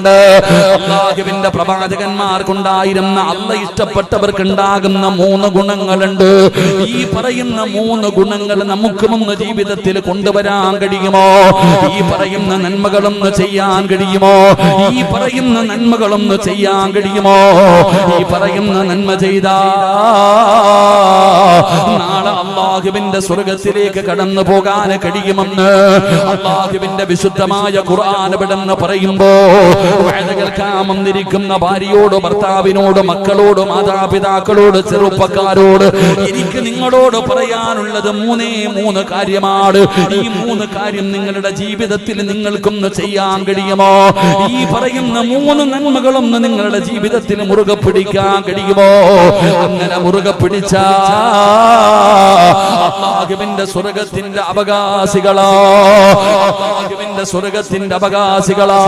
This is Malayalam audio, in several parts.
പറയാറുണ്ട്. അല്ലാഹുവിന്റെ പ്രവാചകന്മാർക്കുണ്ടായിരുന്ന അല്ലാഹ് ഇഷ്ടപ്പെട്ടവർക്കുണ്ടാകുന്ന 3 ഗുണങ്ങളുണ്ട്. ഈ പറയുന്ന 3 ഗുണങ്ങൾ നമുക്കുമൊന്ന് ജീവിതത്തിൽ കൊണ്ടുവരാൻ കഴിയുമോ? ഈ പറയുന്ന നന്മകളൊന്ന് ചെയ്യാൻ കഴിയുമോ? ഈ പറയുന്ന നന്മകളൊന്ന് ചെയ്യാൻ കഴിയുമോ? ഈ പറയുന്ന നന്മ ചെയ്താ നാളെ അല്ലാഹുവിന്റെ സ്വർഗ്ഗത്തിലേക്ക് കടന്നു പോകാൻ കഴിയുമെന്ന് അല്ലാഹുവിന്റെ വിശുദ്ധമായ ഖുർആൻ ഇവിടെന്ന് പറയുമ്പോ വഅദ കേൾക്കാൻ വന്നിരിക്കുന്ന ഭാര്യയോട്, ഭർത്താവിനോട്, മക്കളോട്, മാതാപിതാക്കളോട്, ചെറുപ്പക്കാരോട് എനിക്ക് നിങ്ങളോട് പറയാനുള്ളത് 3 കാര്യമാണ്. ഈ 3 കാര്യം നിങ്ങളുടെ ജീവിതത്തിൽ നിങ്ങൾക്കൊന്ന് ചെയ്യാൻ കഴിയുമോ? ഈ പറയുന്ന 3 നന്മകളൊന്ന് നിങ്ങളുടെ ജീവിതത്തിൽ മുറുകെ പിടിക്കാൻ കഴിയുമോ? അങ്ങനെ മുറുകെ പിടിച്ചാ അല്ലാഹുവിന്റെ സ്വർഗ്ഗത്തിന്റെ അവകാശികളാ, അല്ലാഹുവിന്റെ സ്വർഗ്ഗത്തിന്റെ അവകാശികളാ.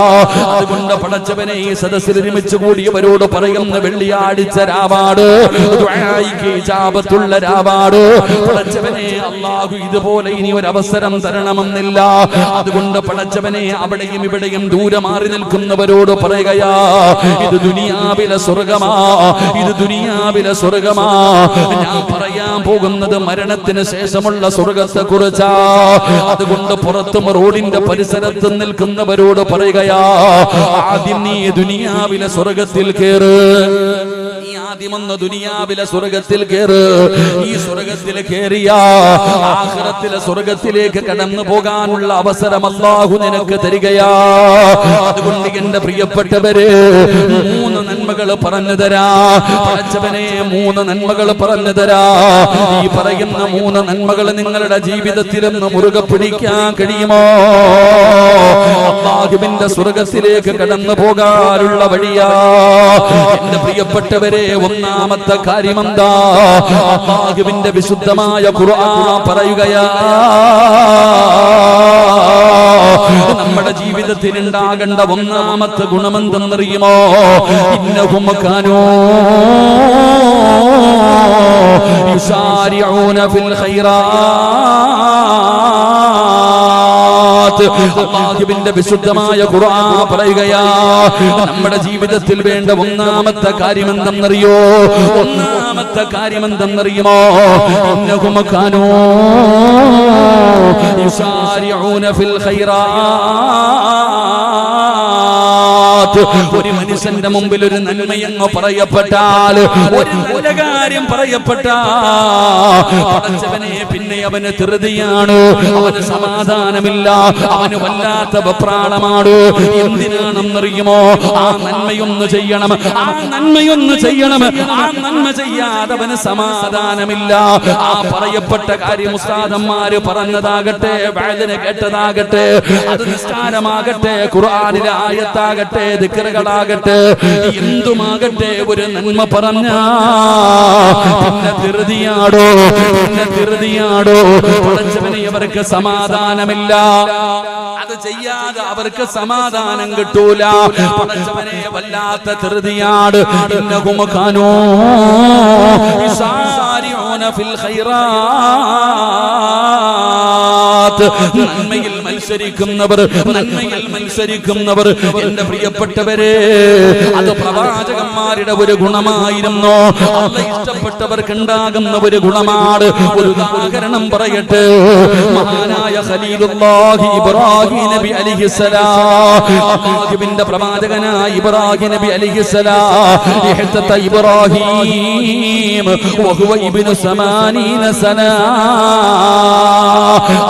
അതുകൊണ്ട് പടച്ചവനെ ഈ സദസ്സിൽ ഒരുമിച്ച് കൂടിയവരോട് പറയുന്ന വെള്ളിയാഴ്ച രാവാട്, ദുആയിക്ക് ഇജാബത്തുള്ള രാവാട്. പടച്ചവനെ അല്ലാഹു ഇതുപോലെ ഇനി ഒരു അവസരം തരണമെന്നില്ല. അതുകൊണ്ട് പടച്ചവനെ അവിടെയും ഇവിടെയും ദൂരെ മാറി നിൽക്കുന്നവരോട് പറയുകയാ, ഇത് ദുനിയാവിലെ സ്വർഗ്ഗമാ, ഇത് ദുനിയാവിലെ സ്വർഗ്ഗമാ. ഞാൻ പറയാൻ പോകുന്നത് മരണത്തിന് ശേഷമുള്ള സ്വർഗ്ഗത്തെ കുറിച്ചാ. അതുകൊണ്ട് പുറത്തും റോഡിന്റെ പരിസരത്ത് നിൽക്കുന്നവരോട് പറയുകയാ, ആദ്യം നീ ദുനിയാവിലെ സ്വർഗ്ഗത്തിൽ കേറ്. ആദ്യമൊന്ന് ദുനിയാവിലെ സ്വർഗ്ഗത്തിൽ കേറ്. ഈ സ്വർഗ്ഗത്തിൽ കേറിയ ആഖിറത്തിലെ സ്വർഗ്ഗത്തിലേക്ക് കടന്നു പോകാനുള്ള അവസരം അല്ലാഹു നിനക്ക് തരികയാ. അതുകൊണ്ട് എന്റെ പ്രിയപ്പെട്ടവരെ 3 നന്മകൾ പറഞ്ഞു തരാ. പടച്ചവനെ 3 നന്മകൾ പറഞ്ഞു തരാ. ഈ പറയുന്ന 3 നന്മകൾ നിങ്ങളുടെ ജീവിതത്തിലൊന്ന് മുറുകെ പിടിക്കാൻ കഴിയുമോ? അല്ലാഹുവിന്റെ സ്വർഗ്ഗത്തിലേക്ക് കടന്നു പോകാനുള്ള വഴിയാ. എന്റെ പ്രിയപ്പെട്ടവരെ, ഒന്നാമത്തെ കാര്യം എന്താ? അല്ലാഹുവിന്റെ വിശുദ്ധമായ ഖുർആൻ പറയുകയാ, നമ്മുടെ ജീവിതത്തിൽ ഉണ്ടാകേണ്ട ഒന്നാമത്തെ ഗുണമെന്തെന്നറിയുമോ? ഇന്നഹും കാനൂ യുസാരിഊന ഫിൽ ഖൈറാത്ത്. അല്ലാഹുവിന്റെ വിശുദ്ധമായ ഖുർആൻ പറയുകയാ, നമ്മുടെ ജീവിതത്തിൽ വേണ്ട ഒന്നാമത്തെ കാര്യം എന്തെന്നറിയോ? ഒന്നാമത്തെ കാര്യം എന്തെന്നറിയുമോ? ഇന്നഹും കാനൂ യുസാരിഊന ഫിൽ ഖൈറാത്ത്. ഒരു മനുഷ്യന്റെ മുമ്പിൽ ഒരു നന്മയെന്ന് പറയപ്പെട്ടാൽ, ഒരു നല്ല കാര്യം പറയപ്പെട്ടവനെ പിന്നെ അവന് ധൃതിയാണ്, അവന് സമാധാനമില്ല, അവന് വല്ലാത്ത വെപ്രാളമാണ്. എന്തിനാണെന്നറിയുമോ? ആ നന്മയൊന്ന് ചെയ്യണം, ആ നന്മയൊന്ന് ചെയ്യണം. ആ നന്മ ചെയ്യാതെ അവന് സമാധാനമില്ല. ആ പറയപ്പെട്ട കാര്യം ഉസ്താദന്മാര് പറഞ്ഞതാകട്ടെ, വഅദിനെ കേട്ടതാകട്ടെ, അത് നിസ്കാരമാകട്ടെ, ഖുർആനിലെ ആയത്താകട്ടെ, ദിക്റുകളാകട്ടെ, എന്തുമാകട്ടെ, ഒരു നന്മ പറഞ്ഞാ പിന്നെ ധൃതിയാടോ, പിന്നെ ധൃതിയാടോ. പടച്ചവനെ അവർക്ക് സമാധാനമില്ല. അത് ചെയ്യാതെ അവർക്ക് സമാധാനം കിട്ടൂല. പടച്ചവനെ വല്ലാത്ത ധൃതിയാട്. ഇന്നഹും കാനൂ യുസാരിഊന ഫിൽ ഖൈറാത്ത്. നന്മയിൽ മത്സരിക്കുന്നവർ, നന്മയിൽ മത്സരിക്കുന്നവർ. എന്റെ പ്രിയപ്പെട്ടവരെ, അത് പ്രവാചകന്മാരുടെ ഒരു ഗുണമായിരുന്നു. അല്ലാഹ് ഇഷ്ടപ്പെട്ടവർക്ക് ഉണ്ടാകുന്ന ഒരു ഗുണമാണ്. ഒരു ഉദാഹരണം പറയട്ടെ. മഹാനായ ഖലീലുല്ലാഹി ഇബ്രാഹിം നബി അലൈഹിസ്സലാം, അല്ലാഹുവിന്റെ പ്രവാചകനായ ഇബ്രാഹിം നബി അലൈഹിസ്സലാം, ഇഹ്തത ഇബ്രാഹിം വഹുവ ഇബ്നു 80 സന.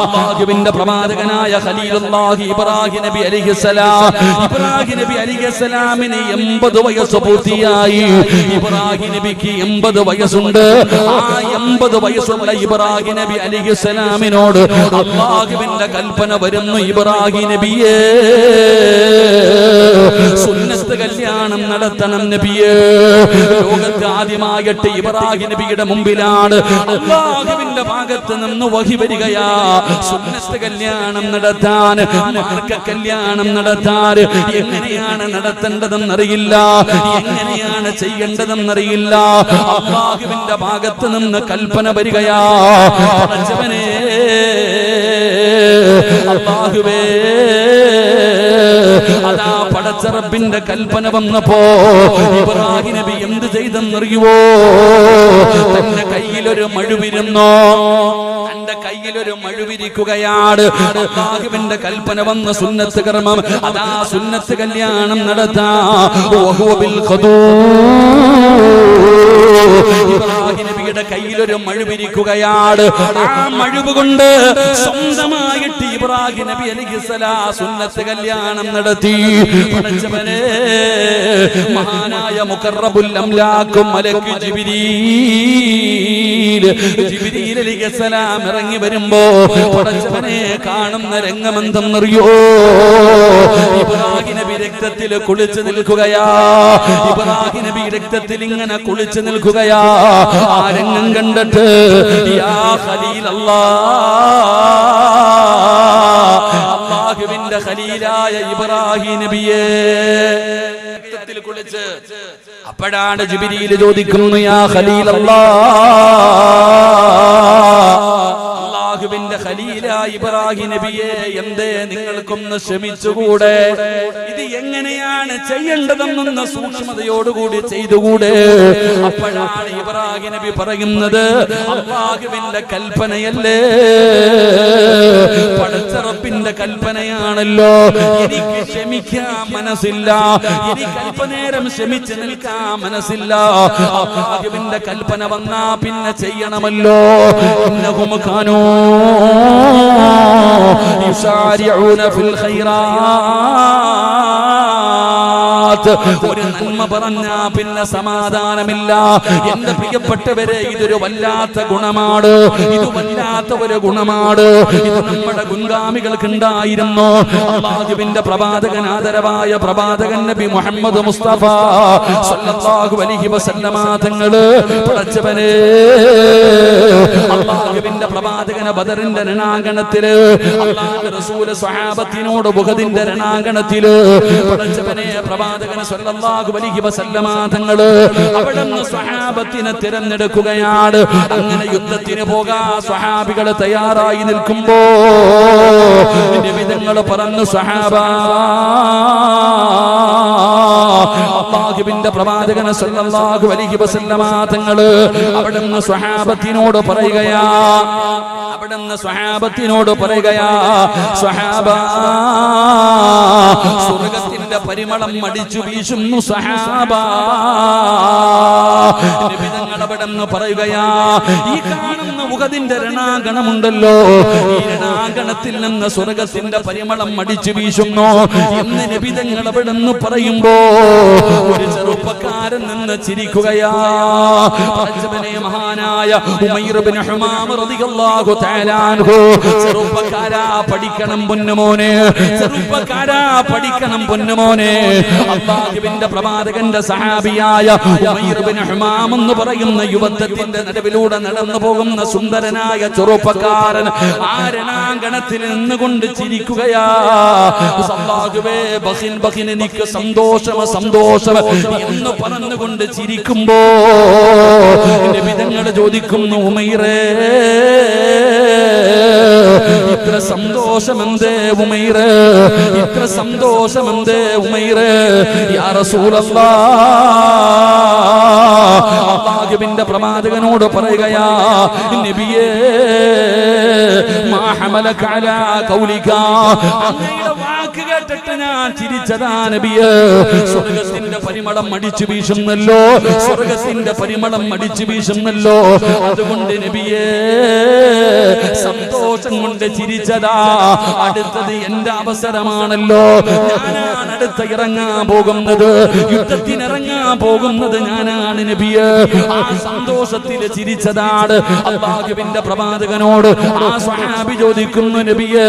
അല്ലാഹുവിന്റെ പ്രവാചകനായ ഖലീലുല്ലാഹി ഇബ്രാഹിം നബി അലൈഹിസ്സലാം, ഇബ്രാഹിം നബി അലൈഹിസ്സലാമിന് 80 വയസ്സ് പൂർത്തിയായി. ഇബ്രാഹിം നബിക്ക് 80 വയസ്സുണ്ട്. ആ 80 വയസ്സുള്ള ഇബ്രാഹിം നബി അലൈഹിസ്സലാമിനോട് അല്ലാഹുവിന്റെ കൽപ്പന വരുന്നു, ഇബ്രാഹിം നബിയേ സുന്നത്ത് കല്യാണം നടത്തണം നബിയേ. ലോകത്ത് ആദ്യമായിട്ട് ഇബ്രാഹിം നബിയുടെ മുമ്പിലാണ് അല്ലാഹുവിന്റെ ഭാഗത്ത് നിന്ന് വഹി വരികയാ. സുന്നത്ത് കല്യാണം നടത്താൻ, മാർഗ കല്യാണം നടത്താൻ എങ്ങനെയാണ് നടത്തേണ്ടതെന്നറിയില്ല, എങ്ങനെയാണ് ചെയ്യേണ്ടതെന്നറിയില്ല. അല്ലാഹുവിന്റെ ഭാഗത്ത് നിന്ന് കൽപ്പന വരികയാ. പടച്ചവനേ, അല്ലാഹുവേ, അതാ പടച്ച റബ്ബിന്റെ കൽപ്പന വന്നപ്പോ ഇബ്രാഹിം നബി എന്ത് ചെയ്തെന്നറിയുവോ? തന്റെ കയ്യിലൊരു മഴുവിരുന്നോ, തന്റെ കയ്യിലൊരു മഴുവിരിക്കുകയാണ്. അല്ലാഹുവിന്റെ കൽപ്പന വന്ന സുന്നത്ത് കർമ്മം, അതാ സുന്നത്ത് കല്യാണം നടത്താ. ഇബ്രാഹിം നബിയുടെ കയ്യിലൊരു മഴുവിരിക്കുകയാണ്. ആ മഴുവ് കൊണ്ട് സ്വന്തമായിട്ട് ഇബ്രാഹിം നബി അലൈഹിസ്സലാം സുന്നത്ത് കല്യാണം നടത്തി. പടച്ചവനെ, മഹാനായ മുഖറബുൽ അംലാഖും മലക്ക് ജിബ്രീൽ അലൈഹിസ്സലാം ഇറങ്ങി വരുമ്പോ പടച്ചവനെ കാണുന്ന രംഗമെന്തെന്നറിയോ? ഇബ്രാഹിം നബി രക്തത്തിൽ കുളിച്ചു നിൽക്കുകയാ. ഇബ്രാഹിം നബി രക്തത്തിൽ ഇങ്ങനെ കുളിച്ചു നിൽക്കുകയാ. ആ രംഗം കണ്ടിട്ട് യാ ഖലീലല്ലാഹ്, അല്ലാഹുവിന്റെ ഖലീലായ ഇബ്രാഹിം നബിയെ രക്തത്തിൽ കുളിച്ച്. അപ്പോഴാണ് ജിബ്രീൽ ചോദിക്കുന്നു, യാ ഖലീലല്ലാഹ്, അല്ലാഹുവിന്റെ ഖലീലായ ഇബ്രാഹിം നബിയെ, എന്തേ നിങ്ങൾക്കൊന്ന് ക്ഷമിച്ചുകൂടെ? ഇത് എങ്ങനെയാണ് ചെയ്യേണ്ടതെന്നൊന്ന് സൂക്ഷ്മതയോടുകൂടി ചെയ്തുകൂടെ? അപ്പോഴാണ് ഇബ്രാഹിം നബി പറയുന്നത്, അല്ലാഹുവിന്റെ കൽപ്പനയല്ലേ, പടച്ച റബ്ബിന്റെ കൽപ്പനയാണല്ലോ, എനിക്ക് ക്ഷമിക്കാൻ മനസ്സില്ല, എനിക്ക് അല്പനേരം ക്ഷമിച്ച് നിൽക്കാൻ മനസ്സില്ല. അല്ലാഹുവിന്റെ കൽപ്പന വന്നാ പിന്നെ ചെയ്യണമല്ലോ. ഇന്നഹും കാനൂ യുസാരിഊന ഫിൽ ഖൈറാത്ത്. ഒരു നന്മ പറഞ്ഞാ പിന്നെ സമാധാനമില്ല. എന്റെ പ്രിയപ്പെട്ടവരെ, ഇതൊരു വല്ലാത്ത ഗുണമാണ്, ഇത് വല്ലാത്ത ഒരു ഗുണമാണ്. ഇത് നമ്മുടെ മുൻഗാമികൾക്ക് ഉണ്ടായിരുന്നു. അല്ലാഹുവിന്റെ പ്രവാചകൻ, ആദരവായ പ്രവാചകൻ നബി മുഹമ്മദ് മുസ്തഫ സല്ലല്ലാഹു അലൈഹി വസല്ലമ തങ്ങള്, പടച്ചവനെ, അല്ലാഹുവിന്റെ പ്രവാചകന ബദറിന്റെ രണാങ്കണത്തില്, അല്ലാഹുവിന്റെ റസൂൽ സ്വഹാബത്തിനോട് ഉഹദിന്റെ രണാങ്കണത്തില്, പടച്ചവനെ, പ്രവാചകൻ സല്ലല്ലാഹു അലൈഹി വസല്ലമ തങ്ങള് അവിടുന്ന് സ്വഹാബത്തിനെ തിരഞ്ഞെടുക്കുകയാണ്. അങ്ങനെ യുദ്ധത്തിന് പോകാൻ സ്വഹാബികൾ തയ്യാറായി നിൽക്കുമ്പോ നബി തങ്ങൾ പറഞ്ഞു, സ്വഹാബ, അല്ലാഹുവിന്റെ പ്രവാചകൻ സല്ലല്ലാഹു അലൈഹി വസല്ലമ തങ്ങള് അവിടുന്ന് സ്വഹാബത്തിനോട് പറയുകയാ, സ്വഹാബ, സ്വർഗ്ഗത്തിന്റെ പരിമളം അടിച്ചു വീശുന്നു സ്വഹാബ. നബി തങ്ങൾ അവിടുന്ന് പറയുകയാ, ഈ കാണുന്ന ഉഹദിന്റെ രണാങ്കണമുണ്ടല്ലോ, ഈ രണാങ്കണത്തിൽ നിന്ന് സ്വർഗ്ഗത്തിന്റെ പരിമളം അടിച്ചു വീശുന്നു എന്ന് നബി തങ്ങൾ അവിടുന്ന് പറയുമ്പോ ഒരു ചെറുപ്പക്കാരൻ നിന്ന് ചിരിക്കുകയാ. മഹാനായ ഉമൈർ ഇബ്നു ഹുമാമ റളിയല്ലാഹു തആല അൻഹു, ചെറുപ്പക്കാരാ പഠിക്കണം പൊന്നുമോനെ, ചെറുപ്പക്കാരാ പഠിക്കണം പൊന്നുമോനെ. അല്ലാഹുവിന്റെ പ്രവാചകന്റെ സഹാബിയായ ഉമൈർ ഇബ്നു ഹുമാമ എന്ന് പറയുന്ന യുവത്വത്തിന്റെ നടുവിലൂടെ നടന്നു പോകുന്ന സുന്ദരനായ ചെറുപ്പക്കാരൻ ആ രണാങ്കണത്തിൽ നിന്നുകൊണ്ട് ചിരിക്കുകയാ. അല്ലാഹുവേ, ബഖിൻ ബഖിൻ, എനിക്ക് സന്തോഷം സന്തോഷം എന്ന് പറഞ്ഞുകൊണ്ട് ചിരിക്കുമ്പോ നബി തങ്ങൾ ചോദിക്കുന്നു, ഉമൈറേ, ഇത്ര സന്തോഷമെന്തേ ഉമൈറേ, ഇത്ര സന്തോഷമെന്തേ ഉമൈറേ? യാ റസൂലല്ലാഹ്, അല്ലാഹുവിന്റെ പ്രവാചകനോട് പറയുകയാ, നബിയേ, മാ ഹമലക അലാ ഖൗലിക, അങ്ങയുടെ വാക്ക് കേട്ടിട്ട് ഞാൻ ചിരിച്ചതാ നബിയേ. സ്വർഗ്ഗത്തിന്റെ പരിമളം അടിച്ചു വീശുന്നല്ലോ, സ്വർഗ്ഗത്തിന്റെ പരിമളം അടിച്ചു വീശുന്നല്ലോ, അതുകൊണ്ട് നബിയേ സന്തോഷം കൊണ്ട് ചിരിച്ചതാ. അടുത്തത് എന്റെ അവസരമാണല്ലോ, ഞാനാണ് അടുത്ത ഇറങ്ങാൻ പോകുന്നത്, യുദ്ധത്തിനിറങ്ങാൻ പോകുന്നത് ഞാനാണ് നബിയേ. ആ സന്തോഷത്തിൽ ചിരിച്ചതാണ്. അല്ലാഹുവിന്റെ പ്രവാചകനോട് ആ സ്വഹാബി ചോദിക്കുന്നു, നബിയേ,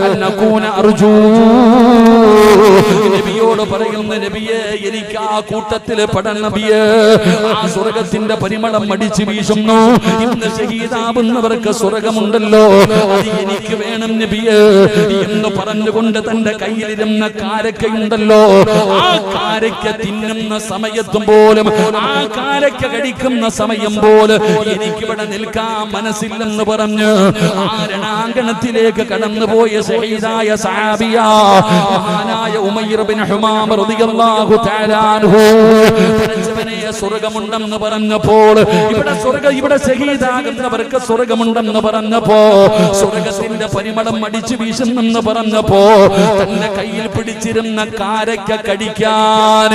അന്നകൂന അർജൂ, നബിയോട് പറയുന്നു, നബിയേ, എനിക്ക് എനിക്ക് ആ കൂട്ടത്തിൽ പെടാൻ നബിയേ. ആ സ്വർഗത്തിന്റെ പരിമളം അടിച്ചു വീശുന്നു. ഇന്ന് ഷഹീദാവുന്നവർക്ക് സ്വർഗമുണ്ടല്ലോ, അത് എനിക്ക് വേണം നബിയേ എന്ന് പറഞ്ഞുകൊണ്ട് തന്റെ കയ്യിലിരുന്ന കാരക്കയുണ്ടല്ലോ, ആ കാരക്ക തിന്നുന്ന സമയത്തും പോലും, ആ കാരക്ക കടിക്കുന്ന സമയം പോലും എനിക്കിവിടെ നിൽക്കാൻ മനസ്സില്ലെന്ന് പറഞ്ഞ് ആ രണാങ്കണത്തിലേക്ക് കടന്നുപോയ ഷഹീദായ സഹാബിയ മഹാനായ ഉമയ്ർ ബിൻ ഹുമാമ റളിയല്ലാഹു തആല അൻഹു സ്വർഗമുണ്ടെന്ന് പറഞ്ഞപ്പോൾ, ഇവിടെ ഷഹീദാകുന്നവർക്ക് സ്വർഗമുണ്ടെന്ന് പറഞ്ഞപ്പോ, സ്വർഗത്തിന്റെ പരിമളം അടിച്ചു വീശുന്നെന്ന് പറഞ്ഞപ്പോ, തന്റെ കയ്യിൽ പിടിച്ചിരുന്ന കാരക്ക കടിക്കാൻ,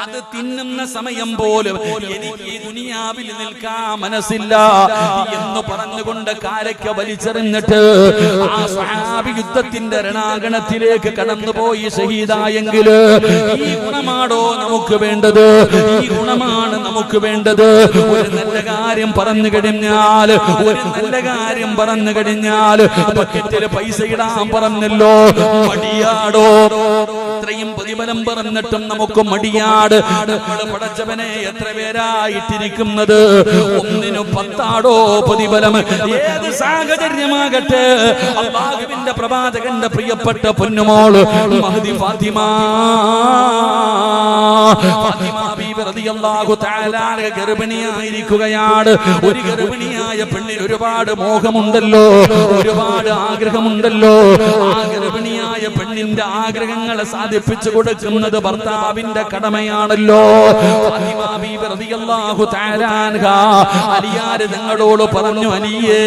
അത് തിന്നുന്ന സമയം പോലും എനിക്ക് ഈ ദുനിയാവിൽ നിൽക്കാൻ മനസ്സില്ല എന്ന് പറഞ്ഞുകൊണ്ട് കാരക്ക വലിച്ചെറിഞ്ഞിട്ട് ആ സ്വഹാബി യുദ്ധത്തിന്റെ രണാങ്കണത്തിലേക്ക് കടന്നുപോയി ഷഹീദായെങ്കിൽ ഈ ഗുണമാണോ നമുക്ക് വേണ്ടത്? ഈ ഗുണമാണ് നമുക്ക് വേണ്ടത്. ഒരു നല്ല കാര്യം പറഞ്ഞു കഴിഞ്ഞാൽ, ഒരു നല്ല കാര്യം പറഞ്ഞു കഴിഞ്ഞാൽ ബക്കറ്റിൽ പൈസ ഇടാൻ പറഞ്ഞല്ലോ, മടിയാടോ? ഇത്രയും പ്രതിഫലം പറഞ്ഞിട്ടും നമുക്ക് മടിയാട്. നമ്മൾ പടച്ചവനെ എത്ര പേരായിട്ടിരിക്കുന്നത്? ഒന്നിനു 10 പ്രതിഫലം. ഏത് സാഹചര്യമാകട്ടെ, അല്ലാഹുവിന്റെ പ്രവാചകന്റെ പ്രിയപ്പെട്ട പൊന്നുമോള് മഹദി ഫാത്തിമ ബീവി റളിയല്ലാഹു തആല ഗർഭിണിയായിരിക്കുകയാണ്. ഒരു ഗർഭിണിയായ പെണ്ണിന് ഒരുപാട് മോഹമുണ്ടല്ലോ, ഒരുപാട് ആഗ്രഹമുണ്ടല്ലോ. ആ ഗർഭിണിയായ പെണ്ണിന്റെ ആഗ്രഹങ്ങളെ സാധിപ്പിച്ചു കൊടുക്കുന്നത് ഭർത്താവിന്റെ കടമയാണല്ലോ. ഫാത്തിമ ബീവി റളിയല്ലാഹു തആല അൻഹാ അലിയാര് തങ്ങളോട് പറഞ്ഞു, അലിയേ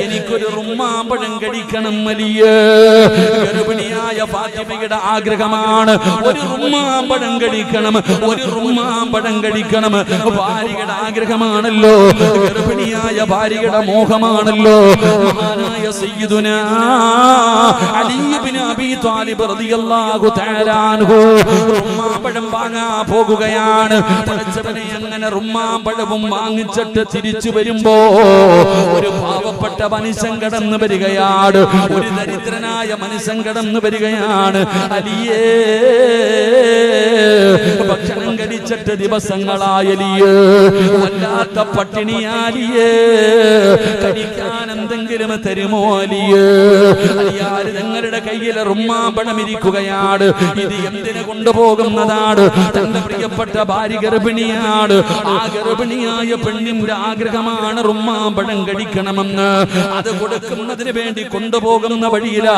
എനിക്കൊരു റുമ്മാമ്പഴം കഴിക്കണം അലിയേ. ഗർഭിണിയായ ഫാത്തിമയുടെ ആഗ്രഹമാണ് ഒരു റുമ്മാമ്പഴം കഴിക്കണം, ഒരു റുമ്മാമ്പഴം കഴിക്കണം. ഭാര്യയുടെ ആഗ്രഹമാണല്ലോ, ഗർഭിണിയായ ഭാര്യയുടെ മോഹമാണല്ലോ. മഹാനായ സയ്യിദുനാ അലി ഇബ്നു അബീ ത്വാലിബ് റളിയല്ലാഹു തആല അൻഹു റുമ്മാമ്പഴം വാങ്ങാൻ പോകുകയാണ്. പടച്ചവനെ അങ്ങനെ റുമ്മാമ്പഴവും വാങ്ങിച്ചിട്ട് തിരിച്ചു വരുമ്പോ ഒരു പാവപ്പെട്ട മനുഷ്യൻ കടന്നു വരികയാണ്, ഒരു ദരിദ്രനായ മനുഷ്യൻ കടന്നു വരികയാണ്. അലിയേ ഭക്ഷണം കഴിച്ചിട്ട് ദിവസങ്ങളായലിയേ, വല്ലാത്ത പട്ടിണിയാലിയേ, കഴിക്കാൻ എന്തെങ്കിലും തരുമോ അലിയേ? അലിയാര് നിങ്ങളുടെ കയ്യിൽ റുമ്മാമ്പഴം ഇരിക്കുകയാണ്, ഇത് എന്തിനു കൊണ്ടുപോകുന്നതാണ്? തന്റെ പ്രിയപ്പെട്ട ഭാര്യ ഗർഭിണിയാണ്. ആ ഗർഭിണിയായ പെണ്ണിന്റെ ആഗ്രഹമാണ് റുമ്മാമ്പഴം കഴിക്കണമെന്ന്. അത് കൊടുക്കുന്നതിന് വേണ്ടി കൊണ്ടുപോകുന്ന വഴിയിലാ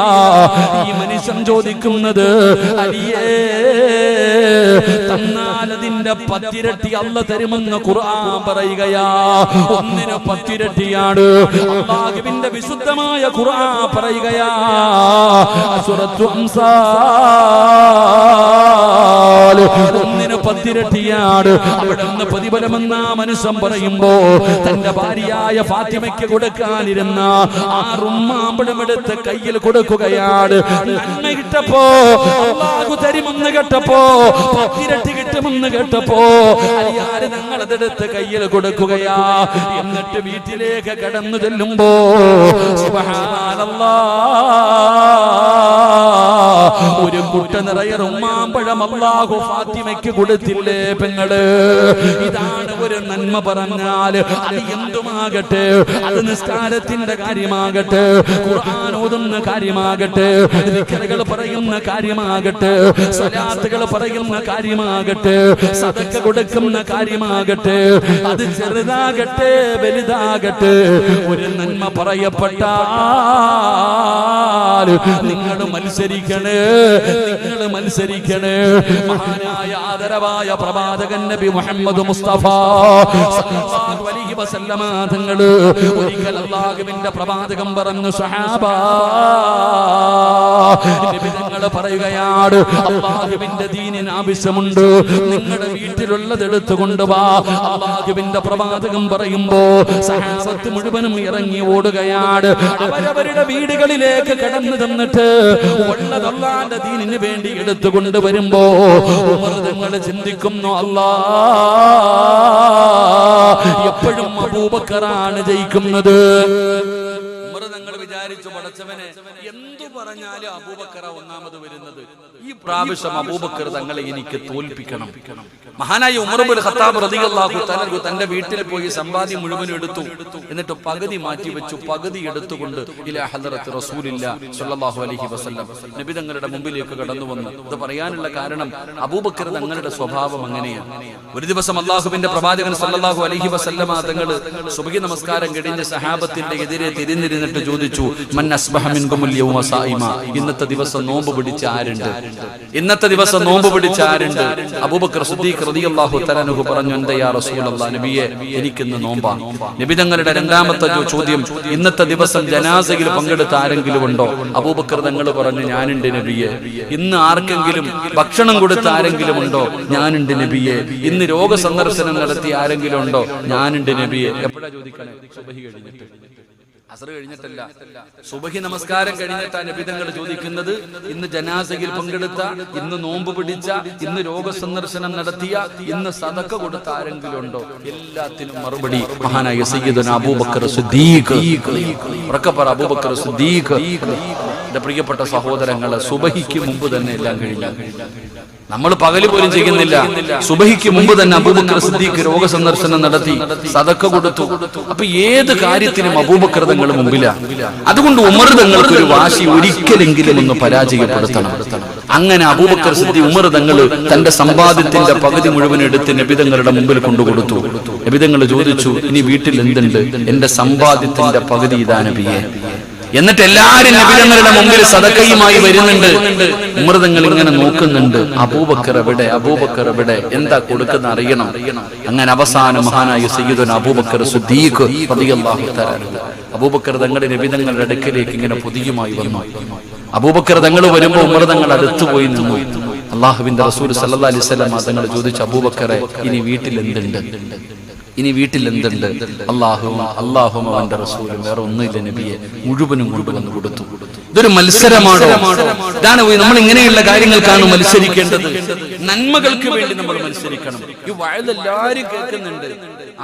ഈ മനുഷ്യൻ ചോദിക്കുന്നത്, അലിയേ തന്നാൽ അതിന്റെ 10 ഇരട്ടി അല്ല തരുമെന്ന് ഖുർആൻ പറയുകയാ. ഒന്നിന് 10 ഇരട്ടിയാണ്. അല്ലാഹുവിന്റെ വിശുദ്ധമായ ഖുർആൻ പറയുകയാ, സൂറത്തുൽ അംസാൽ ഒന്നിന് 10 ഇരട്ടിയാണ്. അവിടെ നിന്ന് പ്രതിഫലമെന്ന മനുഷ്യൻ പറയുമ്പോ തന്റെ ഭാര്യയായ ഫാത്തിമയ്ക്ക് കൊടുക്കാനിരുന്ന ആ റുമ്മാമ്പഴം എടുത്ത് കയ്യിൽ കൊടുക്കുകയാണ്. നന്മ കിട്ടപ്പോ, അല്ലാഹു തരുമെന്ന് കേട്ടപ്പോ, 10 ഇരട്ടി കിട്ടുമെന്ന് കേട്ടപ്പോ അലിയാര് ഞങ്ങൾ അതെടുത്ത് കയ്യിൽ കൊടുക്കുകയാ. എന്നിട്ട് വീട്ടിലേക്ക് കടന്നു ചെല്ലുമ്പോ സുബ്ഹാനല്ലാഹ്, ഒരു കുട്ട നിറയെ റുമ്മാമ്പഴം അല്ലാഹു ഫാത്തിമയ്ക്ക് കൊടുത്തില്ലേ പെങ്ങള്? ഇതാണ് ഒരു നന്മ പറഞ്ഞാൽ. അത് എന്തുമാകട്ടെ, അത് നിസ്കാരത്തിന്റെ കാര്യമാകട്ടെ, ഖുർആൻ ഓതുന്ന കാര്യമാകട്ടെ, ദിക്റുകൾ പറയുന്ന കാര്യമാകട്ടെ, സ്വലാത്തുകൾ പറയുന്ന കാര്യമാകട്ടെ, സദഖ കൊടുക്കുന്ന കാര്യമാകട്ടെ, അത് ചെറുതാകട്ടെ വലുതാകട്ടെ, ഒരു നന്മ പറയപ്പെട്ടാൽ നിങ്ങൾ മത്സരിക്കണേ, നിങ്ങൾ മത്സരിക്കണേ. മഹാനായ ആദരവായ പ്രവാചകൻ നബി മുഹമ്മദ് മുസ്തഫ സല്ലല്ലാഹു അലൈഹി വസല്ലമ തങ്ങൾ ഒരിക്കൽ അല്ലാഹുവിന്റെ പ്രവാചകൻ പറഞ്ഞു, സഹാബാ നബി തങ്ങൾ പറയുകയാണ്, അല്ലാഹുവിന്റെ ദീനിന് ആവശ്യമുണ്ട്, നിങ്ങളുടെ വീട്ടിലുള്ളത് എടുത്തു കൊണ്ടുവാ. അല്ലാഹുവിന്റെ പ്രവാചകൻ പറയുമ്പോ സഹാബത്ത് മുഴുവനും ഇറങ്ങി ഓടുകയാണ്. അവരവരുടെ വീടുകളിലേക്ക് കടന്നു തന്നിട്ട് ഉള്ളത് അല്ലാഹുവിന്റെ ദീനിന് വേണ്ടി എടുത്തു കൊണ്ടുവരുമ്പോ ഉമർ തങ്ങൾ ചിന്തിക്കുന്നു, അല്ലാഹ് എപ്പോഴും അബൂബക്കറാണ് ജയിക്കുന്നത്. ഉമർ തങ്ങൾ വിചാരിച്ചു, പടച്ചവനെ എന്തു പറഞ്ഞാലും അബൂബക്കർ ഒന്നാമത് വരുന്നത്. ഈ പ്രാവശ്യം അബൂബക്കർ തങ്ങളെ എനിക്ക് തോൽപ്പിക്കണം. മഹാനായ ഉമർ ഇബ്നുൽ ഖത്താബ് റളിയല്ലാഹു തആല തന്റെ വീട്ടിൽ പോയി സമ്പാദ്യം മുഴുവൻ എടുത്തു. എന്നിട്ട് പകുതി മാറ്റി വെച്ചു. പകുതി എടുത്തുകൊണ്ട് ഇലാ ഹദ്റത്ത് റസൂലില്ലാഹി സ്വല്ലല്ലാഹു അലൈഹി വസല്ലം നബി തങ്ങളുടെ മുമ്പിലേക്ക് കടന്നു വന്നു. ഇത് പറയാനുള്ള കാരണം അബൂബക്കർ തങ്ങളുടെ സ്വഭാവം അങ്ങനെയാണ്. ഒരു ദിവസം അല്ലാഹുവിന്റെ പ്രവാചകൻ സ്വല്ലല്ലാഹു അലൈഹി വസല്ലം തങ്ങൾ സുബ്ഹി നമസ്കാരം കഴിഞ്ഞ് സഹാബത്തിന്റെ എതിരെ തിരിഞ്ഞിരുന്നിട്ട് ചോദിച്ചു, മൻ അസ്ബഹ മിൻകുമുൽ യൗമ സായിമ, ഇന്നത്തെ ദിവസം നോമ്പ് പിടിച്ച ആരുണ്ട്? ഇന്നത്തെ ദിവസം നോമ്പ് പിടിച്ച ആരുണ്ട്? അബൂബക്കർ സിദ്ദീഖ് റളിയല്ലാഹു തആല അൻഹു പറഞ്ഞു, എന്താ യാ റസൂലല്ലാഹ്, നബിയെ എനിക്കിന്ന് നോമ്പാണ്. നബി തങ്ങളുടെ രണ്ടാമത്തെ ചോദ്യം, ഇന്നത്തെ ദിവസം ജനാസയിൽ പങ്കെടുത്ത ആരെങ്കിലും ഉണ്ടോ? അബൂബക്കർ തങ്ങൾ പറഞ്ഞു, ഞാനുണ്ട് നബിയെ. ഇന്ന് ആർക്കെങ്കിലും ഭക്ഷണം കൊടുത്ത ആരെങ്കിലും ഉണ്ടോ? ഞാനുണ്ട് നബിയെ. ഇന്ന് രോഗസന്ദർശനം നടത്തിയ ആരെങ്കിലും ഉണ്ടോ? ഞാനുണ്ട് നബിയെ. എപ്പോഴാ ചോദിക്കണേ? സുബഹി കഴിഞ്ഞിട്ട്, അസ്ർ കഴിഞ്ഞിട്ടല്ല, സുബഹി നമസ്കാരം കഴിഞ്ഞിട്ടാ നബി തങ്ങൾ ചോദിക്കുന്നത്. ഇന്ന് ജനാസയിൽ പങ്കെടുത്ത, ഇന്ന് നോമ്പ് പിടിച്ച, ഇന്ന് രോഗസന്ദർശനം നടത്തിയ, ഇന്ന് സദഖ കൊടുത്ത ആരെങ്കിലും ഉണ്ടോ? എല്ലാത്തിനും മറുപടി മഹാനായ സയ്യിദുനാ അബൂബക്കർ സിദ്ദീഖ്. ഉറക്കപ്പറ, അബൂബക്കർ സിദ്ദീഖ്. എന്റെ പ്രിയപ്പെട്ട സഹോദരങ്ങളെ, സുബഹിക്ക് മുമ്പ് തന്നെ എല്ലാം കഴിഞ്ഞ, നമ്മൾ പകല് പോലും ചെയ്യുന്നില്ല. സുബഹിക്ക് മുമ്പ് തന്നെ അബൂബക്കർ സിദ്ദീഖ് രോഗസന്ദർശനം നടത്തി, സദഖ കൊടുത്തു. അപ്പൊ ഏത് കാര്യത്തിനും അബൂബക്കർ തങ്ങൾ മുമ്പിലാണ്. അതുകൊണ്ട് ഉമർ തങ്ങൾക്ക് ഒരു വാശി, ഒരിക്കലെങ്കിലും ഒന്ന് പരാജയപ്പെടുത്തണം. അങ്ങനെ അബൂബക്കർ സിദ്ദീഖ് ഉമർ തങ്ങൾ തന്റെ സമ്പാദ്യത്തിന്റെ പകുതി മുഴുവൻ എടുത്ത് നബി തങ്ങളുടെ മുമ്പിൽ കൊണ്ടുകൊടുത്തു. നബി തങ്ങൾ ചോദിച്ചു, ഇനി വീട്ടിൽ എന്തുണ്ട്? എന്റെ സമ്പാദ്യത്തിന്റെ പകുതി ഇതാ നബിയെ. എന്നിട്ട് എല്ലാരും നബി തങ്ങളുടെ മുമ്പിൽ സദഖയുമായി വരുന്നുണ്ട്. ഉമർ തങ്ങൾ ഇങ്ങനെ നോക്കുന്നുണ്ട്, അബൂബക്കർ എവിടെ? അബൂബക്കർ എവിടെ? എന്താ കൊടുക്കുന്ന അറിയണം. അങ്ങനെ അവസാനം മഹാനായ സയ്യിദുനാ അബൂബക്കർ സിദ്ദീഖ് റളിയല്ലാഹു തആല അബൂബക്കർ തങ്ങളുടെ നബി തങ്ങളുടെ അടുക്കലേക്ക് ഇങ്ങനെ പൊതിയുമായി വന്നു. അബൂബക്കർ തങ്ങൾ വരുമ്പോൾ ഉമർ തങ്ങൾ അടുത്തു പോയി നിന്നു. അല്ലാഹുവിന്റെ റസൂൽ സല്ലല്ലാഹു അലൈഹി വസല്ലം തങ്ങൾ ചോദിച്ചു, അബൂബക്കറെ, ഇനി വീട്ടിൽ എന്തുണ്ട്? ഇനി വീട്ടിൽ എന്തുണ്ട്? അല്ലാഹുവും അവന്റെ റസൂലും, വേറെ ഒന്നുമില്ല നബിയെ. മുഴുവനും കൊണ്ടുവന്ന് കൊടുത്തു. ഇതൊരു മത്സരമാണോ? ഇതാണ് നമ്മൾ ഇങ്ങനെയുള്ള കാര്യങ്ങൾക്കാണ് മത്സരിക്കേണ്ടത്. നന്മകൾക്ക് വേണ്ടി നമ്മൾ മത്സരിക്കണം. ഈ വഅദ് എല്ലാവരും കേൾക്കുന്നുണ്ട്.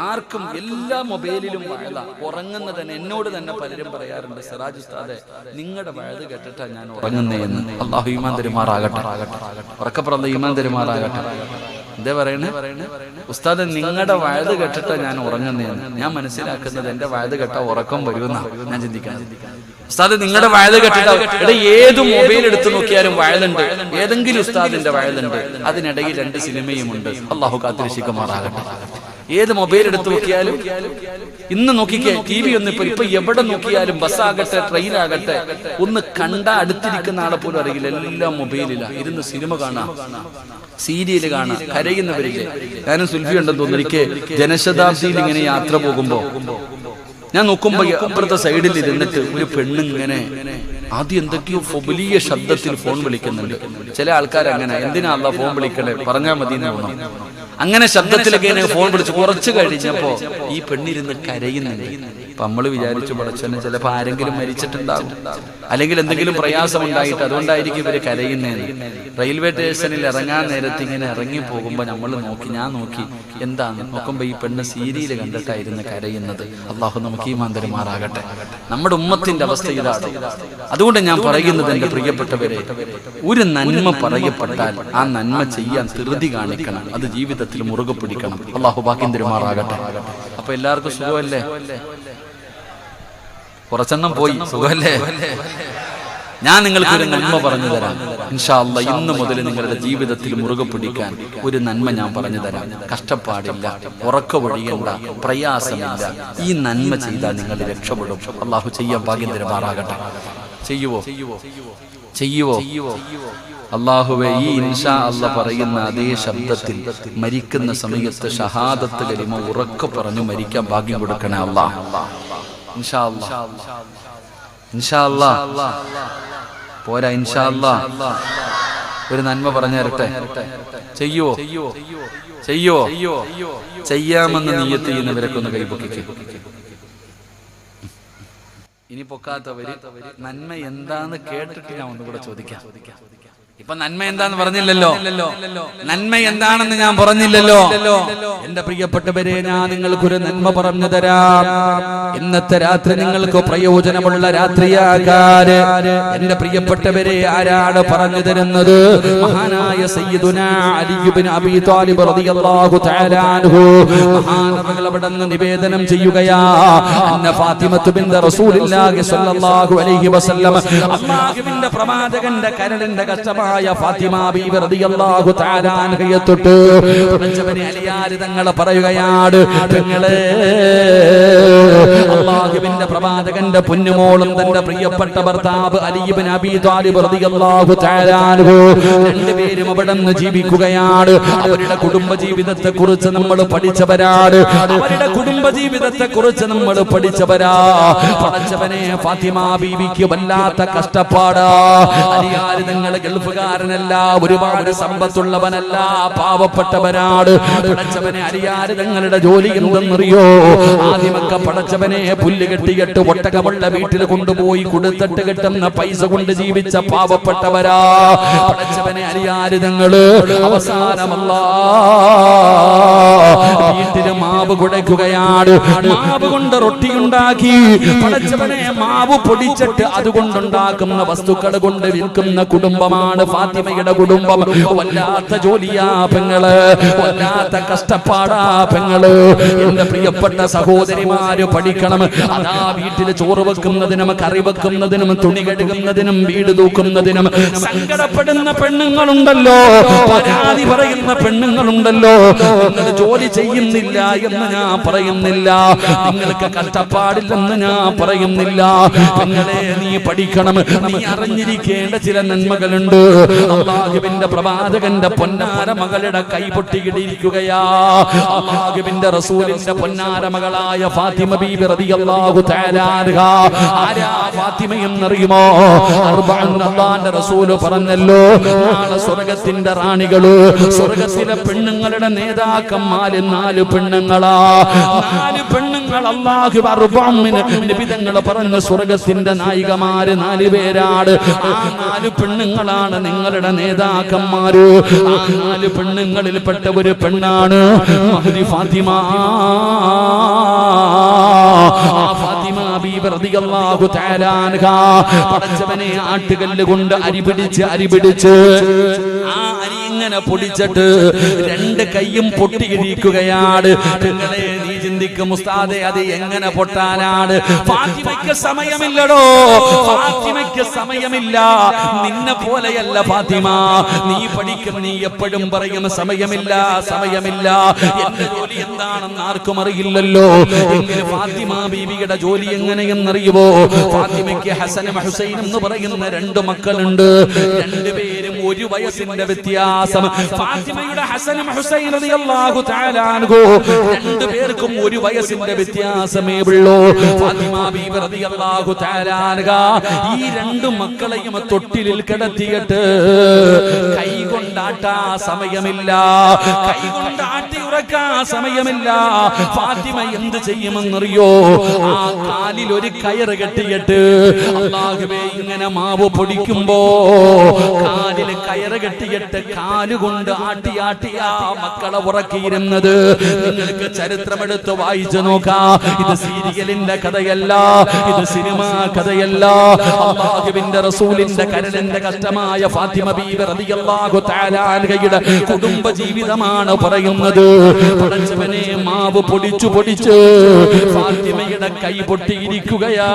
ആർക്കും എല്ലാ മൊബൈലിലും വഅദ. ഉറങ്ങുന്ന തന്നെ എന്നോട് തന്നെ പലരും പറയാറുണ്ട്, സിറാജ് ഉസ്താദെ, നിങ്ങളുടെ വഅദ് കേട്ടിട്ടാ ഞാൻ ഉറങ്ങുന്നേ എന്ന്. അല്ലാഹു ഈമാൻ തരുമാറാകട്ടെ. ഉറക്കപ്പുറം ഈമാൻ തരുമാറാകട്ടെ. എന്താ പറയണേ? ഉസ്താദ്, നിങ്ങളുടെ വഅദ് കേട്ടിട്ടാ ഞാൻ ഉറങ്ങുന്നതെന്ന്. ഞാൻ മനസ്സിലാക്കുന്നത് എന്റെ വഅദ് കേട്ടാ ഉറക്കം വരുമെന്നാ ഞാൻ ചിന്തിക്കണം. ഉസ്താദ്, നിങ്ങളുടെ വഅദ് കേട്ടിട്ടാ, ഏത് മൊബൈൽ എടുത്തു നോക്കിയാലും വഅദുണ്ട്. ഏതെങ്കിലും ഉസ്താദിന്റെ വഅദുണ്ട്. അതിനിടയിൽ 2 സിനിമയുമുണ്ട്. അല്ലാഹു കാത്തിരക്ഷിക്കുമാറാകട്ടെ. ഏത് മൊബൈൽ എടുത്തു നോക്കിയാലും, ഇന്ന് നോക്കിക്കേ, TV ഒന്നും ഇപ്പൊ എവിടെ നോക്കിയാലും, ബസ്സാകട്ടെ ട്രെയിൻ ആകട്ടെ, ഒന്ന് കണ്ട അടുത്തിരിക്കുന്ന ആളെ പോലും അറിയില്ല. എല്ലാം മൊബൈലില്ല. ഇരുന്ന് സിനിമ കാണാം, സീരിയൽ കാണാം, കരയുന്നവരില്ലേ. ഞാനും സുൽഫി ഉണ്ടെന്ന് തോന്നുന്നു. എനിക്ക് ജനശതാബ്ദിയിൽ ഇങ്ങനെ യാത്ര പോകുമ്പോ ഞാൻ നോക്കുമ്പോ അപ്പുറത്തെ സൈഡിൽ ഇരുന്നിട്ട് ഒരു പെണ്ണിങ്ങനെ ആദ്യം എന്തൊക്കെയോ വലിയ ശബ്ദത്തിൽ ഫോൺ വിളിക്കുന്നുണ്ട്. ചില ആൾക്കാർ അങ്ങനെ, എന്തിനാ അല്ലാ ഫോൺ വിളിക്കണേ, പറഞ്ഞാൽ മതി എന്ന് തോന്നുന്നു. അങ്ങനെ ശബ്ദത്തിലൊക്കെ ഫോൺ വിളിച്ച് കുറച്ച് കഴിഞ്ഞപ്പോ ഈ പെണ്ണിരുന്ന് കരയുന്നുണ്ട്. അപ്പൊ നമ്മള് വിചാരിച്ചു, പടച്ചോനെ, ചിലപ്പോ ആരെങ്കിലും മരിച്ചിട്ടുണ്ടാകും, അല്ലെങ്കിൽ എന്തെങ്കിലും പ്രയാസം ഉണ്ടായിട്ട് അതുകൊണ്ടായിരിക്കും ഇവര് കരയുന്നതെന്ന്. റെയിൽവേ സ്റ്റേഷനിൽ ഇറങ്ങാൻ നേരത്ത് ഇങ്ങനെ ഇറങ്ങി പോകുമ്പോ ഞാൻ നോക്കി എന്താന്ന് നോക്കുമ്പോ ഈ പെണ്ണ് സീരിയൽ കണ്ടിട്ടായിരുന്നു കരയുന്നത്. അള്ളാഹു നമുക്ക് ഈമാൻ തരുമാറാകട്ടെ. നമ്മുടെ ഉമ്മത്തിന്റെ അവസ്ഥ ഇതാണ്. അതുകൊണ്ട് ഞാൻ പറയുന്നത്, എന്റെ പ്രിയപ്പെട്ടവരെ, ഒരു നന്മ പറയപ്പെട്ടാൽ ആ നന്മ ചെയ്യാൻ ധൃതി കാണിക്കണം. അത് ജീവിതത്തിൽ മുറുകെ പിടിക്കണം. അള്ളാഹു ഭാഗ്യം തരുമാറാകട്ടെ. അപ്പൊ എല്ലാവർക്കും സുഖമല്ലേ? കുറച്ചെണ്ണം പോയി. സുഖമല്ലേ? ഞാൻ നിങ്ങൾക്ക് ഒരു നന്മ പറഞ്ഞു തരാം. ഇൻഷാ അല്ലാഹ് ഇന്ന് മുതൽ നിങ്ങളുടെ ജീവിതത്തിൽ മുറുകെ പിടിക്കാൻ ഒരു നന്മ ഞാൻ പറഞ്ഞു തരാം. കഷ്ടപ്പാടില്ല, ഉറക്കമൊഴിയണ്ട, പ്രയാസമില്ല. ഈ നന്മ ചെയ്താൽ നിങ്ങൾ രക്ഷപ്പെടും. അള്ളാഹു ചെയ്യാൻ ഭാഗ്യം തരുമാറാകട്ടെ. ചെയ്യുവോ? അല്ലാഹുവേ, ഈ ഇൻഷാ അല്ലാഹ് പറയുന്ന അതേ ശബ്ദത്തിൽ മരിക്കുന്ന സമയത്ത് ഷഹാദത്ത് കലിമ ഉറക്കെ പറഞ്ഞു മരിക്കാൻ ഭാഗ്യം കൊടുക്കണേ അല്ലാഹ്. ഇൻഷാ അല്ലാഹ് പോരാ, ഇൻഷാ അല്ലാഹ് ഒരു നന്മ പറഞ്ഞു തരട്ടെ. ചെയ്യുവോ? ചെയ്യാമെന്ന് നിയ്യത്ത് ചെയ്യുന്നവരൊക്കെ ഒന്ന് കൈപൊക്കിക്ക്. ഇനി പൊക്കാത്തവര് നന്മ എന്താന്ന് കേട്ടിട്ട് ഞാൻ ഒന്നുകൂടെ ചോദിക്കാം. ഇപ്പൊ നന്മ എന്താന്ന് പറഞ്ഞില്ലല്ലോ, നന്മ എന്താണെന്ന് ഞാൻ പറഞ്ഞില്ലല്ലോ. എന്റെ പ്രിയപ്പെട്ടവരെ, ഞാൻ നിങ്ങൾക്കൊരു നന്മ പറഞ്ഞു തരാം. ഇന്നത്തെ രാത്രി നിങ്ങൾക്ക് പ്രയോജനമുള്ള രാത്രിയാകാൻ എന്റെ പ്രിയപ്പെട്ടവരെ ആരാണ് പറഞ്ഞു തരുന്നത്? മഹാനായ സയ്യിദുനാ അലി ഇബ്നു അബീ ത്വാലിബ് റളിയല്ലാഹു തആല അൻഹു മഹാനവകൾ അവിടുന്ന് നിവേദനം ചെയ്യുകയാ. അന്ന ഫാത്തിമത്തു ബിൻത് റസൂലില്ലാഹി സ്വല്ലല്ലാഹു അലൈഹി വസല്ലം, അല്ലാഹുവിന്റെ പ്രവാചകന്റെ കരളിന്റെ കഷ്ടമായ ഫാത്തിമ ബീവി റളിയല്ലാഹു തആല അൻഹയെ തൊട്ട് പടച്ചവനെ അലിയാർ തങ്ങൾ പറയുകയാണ്, പെങ്ങളെ, അല്ലാഹുവിന്റെ പ്രവാചകന്റെ പൊന്നുമോളും തന്റെ പ്രിയപ്പെട്ട ഭർത്താവ് അലി ഇബ്നു അബീ ത്വാലിബ് റളിയല്ലാഹു തആല അൻഹു രണ്ടുപേരും അവിടെ നിന്ന് ജീവിക്കുകയാണ്. അവരുടെ കുടുംബ ജീവിതത്തെ കുറിച്ച് നമ്മൾ പഠിച്ചവരാണ്. അവരുടെ കുടുംബ ജീവിതത്തെ കുറിച്ച് നമ്മൾ പഠിച്ചവരാ. പടച്ചവനെ, ഫാത്തിമ ബീവിക്ക് വല്ലാത്ത കഷ്ടപ്പാടാ. അലിയാർ തങ്ങൾ ഗൾഫുകാരനല്ല, ഒരുപാട് സമ്പത്തുള്ളവനല്ല, പാവപ്പെട്ടവരാണ്. പടച്ചവനെ, അലിയാർ തങ്ങളുടെ ജോലി എന്തെന്നറിയോ? ആദ്യമൊക്കെ പടച്ചവനെ പുല്ല് കെട്ടിയിട്ട് ഒട്ടകമുള്ള വീട്ടിൽ കൊണ്ടുപോയി കൊടുത്തിട്ട് കിട്ടുന്ന പൈസ കൊണ്ട് ജീവിച്ച പാവപ്പെട്ടവരാ. പടച്ചവനെ, അലിയാർ തങ്ങള് അവസാനമല്ല വീട്ടില് മാവ് കുഴയ്ക്കുകയാണ്. മാവ് കൊണ്ട് റൊട്ടിയുണ്ടാക്കി പടച്ചവനെ മാവ് പൊടിച്ചിട്ട് അതുകൊണ്ടുണ്ടാക്കുന്ന വസ്തുക്കൾ കൊണ്ട് വിൽക്കുന്ന കുടുംബമാണ് ഫാത്തിമയുടെ കുടുംബം. വല്ലാത്ത ജോലിയാ പെങ്ങള്, വല്ലാത്ത കഷ്ടപ്പാടാ പെങ്ങള്. എന്റെ പ്രിയപ്പെട്ട സഹോദരിമാര് പഠിക്കണം. അതാ വീട്ടിൽ ചോറ് വെക്കുന്നതിനും കറി വെക്കുന്നതിനും തുണി കഴുകുന്നതിനും വീട് തൂക്കുന്നതിനും സങ്കടപ്പെടുന്ന പെണ്ണുങ്ങളുണ്ടല്ലോ, പരാതി പറയുന്ന പെണ്ണുങ്ങളുണ്ടല്ലോ. നിങ്ങൾ ജോലി ചെയ്യുന്നില്ല എന്ന് ഞാൻ പറയുന്നില്ല, നിങ്ങൾക്ക് കഷ്ടപ്പാടില്ലെന്ന് ഞാൻ പറയുന്നില്ല. പെങ്ങളെ, നീ പഠിക്കണം. നീ അറിഞ്ഞിരിക്കേണ്ട ചില നന്മകളുണ്ട്. അല്ലാഹുവിന്റെ പ്രവാചകന്റെ പൊന്നാര മകളുടെ കൈ പൊട്ടിയിടിയിരിക്കുകയാ. അല്ലാഹുവിന്റെ റസൂലിന്റെ പൊന്നാര മകളായ ഫാത്തിമ ബീബി റളിയല്ലാഹു തആല അൻഹ. ആരാ ഫാത്തിമ എന്നറിയുമോ? അള്ളാന്റെ റസൂല് പറഞ്ഞല്ലോ, നാളെ സ്വർഗത്തിന്റെ റാണികള്, സ്വർഗത്തിലെ പെണ്ണുങ്ങളുടെ നേതാക്കന്മാര് 4 പെണ്ണുങ്ങളാ. 4 പെണ്ണുങ്ങൾ. അല്ലാഹു അർബഅമിന് നിബിതങ്ങൾ പറഞ്ഞ സ്വർഗത്തിന്റെ നായികമാര് 4 പേരാണ്. ആ 4 പെണ്ണുങ്ങളാണ് നിങ്ങളുടെ നേതാക്കന്മാര്. ആ 4 പെണ്ണുങ്ങളിൽപ്പെട്ട ഒരു പെണ്ണാണ് മഹ്ദി ഫാത്തിമ. ഫാത്തിമ ബീബി റളിയല്ലാഹു തആല അൻഹ പടച്ചവനെ ആട്ടുകല്ല് കൊണ്ട് അരിപിടിച്ച് ആ അരി ഇങ്ങനെ പൊടിച്ചിട്ട് 2 കൈയും പൊട്ടിയിടിക്കുകയാണ്. നിങ്ങളെ, നീ ചിന്തിക്കും, ഉസ്താദേ, അത് എങ്ങനെ പൊട്ടാനാണ്? ഫാത്തിമയ്ക്ക് സമയമില്ലടോ, ഫാത്തിമയ്ക്ക് സമയമില്ല. നിന്നെ പോലെയല്ല ഫാത്തിമ. നീ പഠിക്കും, നീ എപ്പോഴും പറയും സമയമില്ല, സമയമില്ല. എന്റെ ജോലി എന്താണെന്ന് ആർക്കും അറിയില്ലല്ലോ. എങ്കിലും ഫാത്തിമ ബീവിയുടെ ജോലി എങ്ങനെയെന്നറിയുമോ? ഫാത്തിമയ്ക്ക് ഹസനും ഹുസൈനും എന്ന് പറയുന്ന 2 മക്കളുണ്ട്. 2 പേരും 1 വയസ്സിന്റെ വ്യത്യാസം. ഫാത്തിമയുടെ ഹസനും ഹുസൈൻ റളിയല്ലാഹു തആല അൻഹു 2 പേർക്കും 1 വയസ്സിന്റെ വ്യത്യാസമേ ഉള്ളൂ. ഫാത്തിമ ബീവി റളിയല്ലാഹു തആല അൻഹ ഈ 2 മക്കളെയും തൊട്ടിലിൽ കിടത്തിയിട്ട് കൈ കൊണ്ടാട്ടാ സമയമില്ല, കൈ കൊണ്ടാട്ടി ഉറക്കാ സമയമില്ല. ഫാത്തിമ എന്ത് ചെയ്യുമെന്നറിയോ? ആ കാലിൽ ഒരു കയറ് കെട്ടിയിട്ട് അല്ലാഹുവേ, ഇങ്ങനെ മാവ് പൊടിക്കുമ്പോ കാലിൽ കയറ് കെട്ടിയിട്ട് കാലുകൊണ്ട് ആട്ടിയാട്ടിയാ മക്കളെ ഉറക്കിയിരുന്നത്. നിങ്ങൾക്ക് ചരിത്രമെടുത്ത് വായിച്ചു നോക്കാം. ഇത് സീരിയലിന്റെ കഥയല്ല, ഇത് സിനിമ കഥയല്ല. അല്ലാഹുവിന്റെ റസൂലിന്റെ കരളിന്റെ കഷ്ടമായ ഫാത്തിമ ബീവി റളിയല്ലാഹു തആല അൻഹയുടെ കുടുംബ ജീവിതമാണ് പറയുന്നത്. പടച്ചവനെ, മാവ് പൊടിച്ചു ഫാത്തിമയുടെ കൈ പൊട്ടിയിരിക്കുകയാ.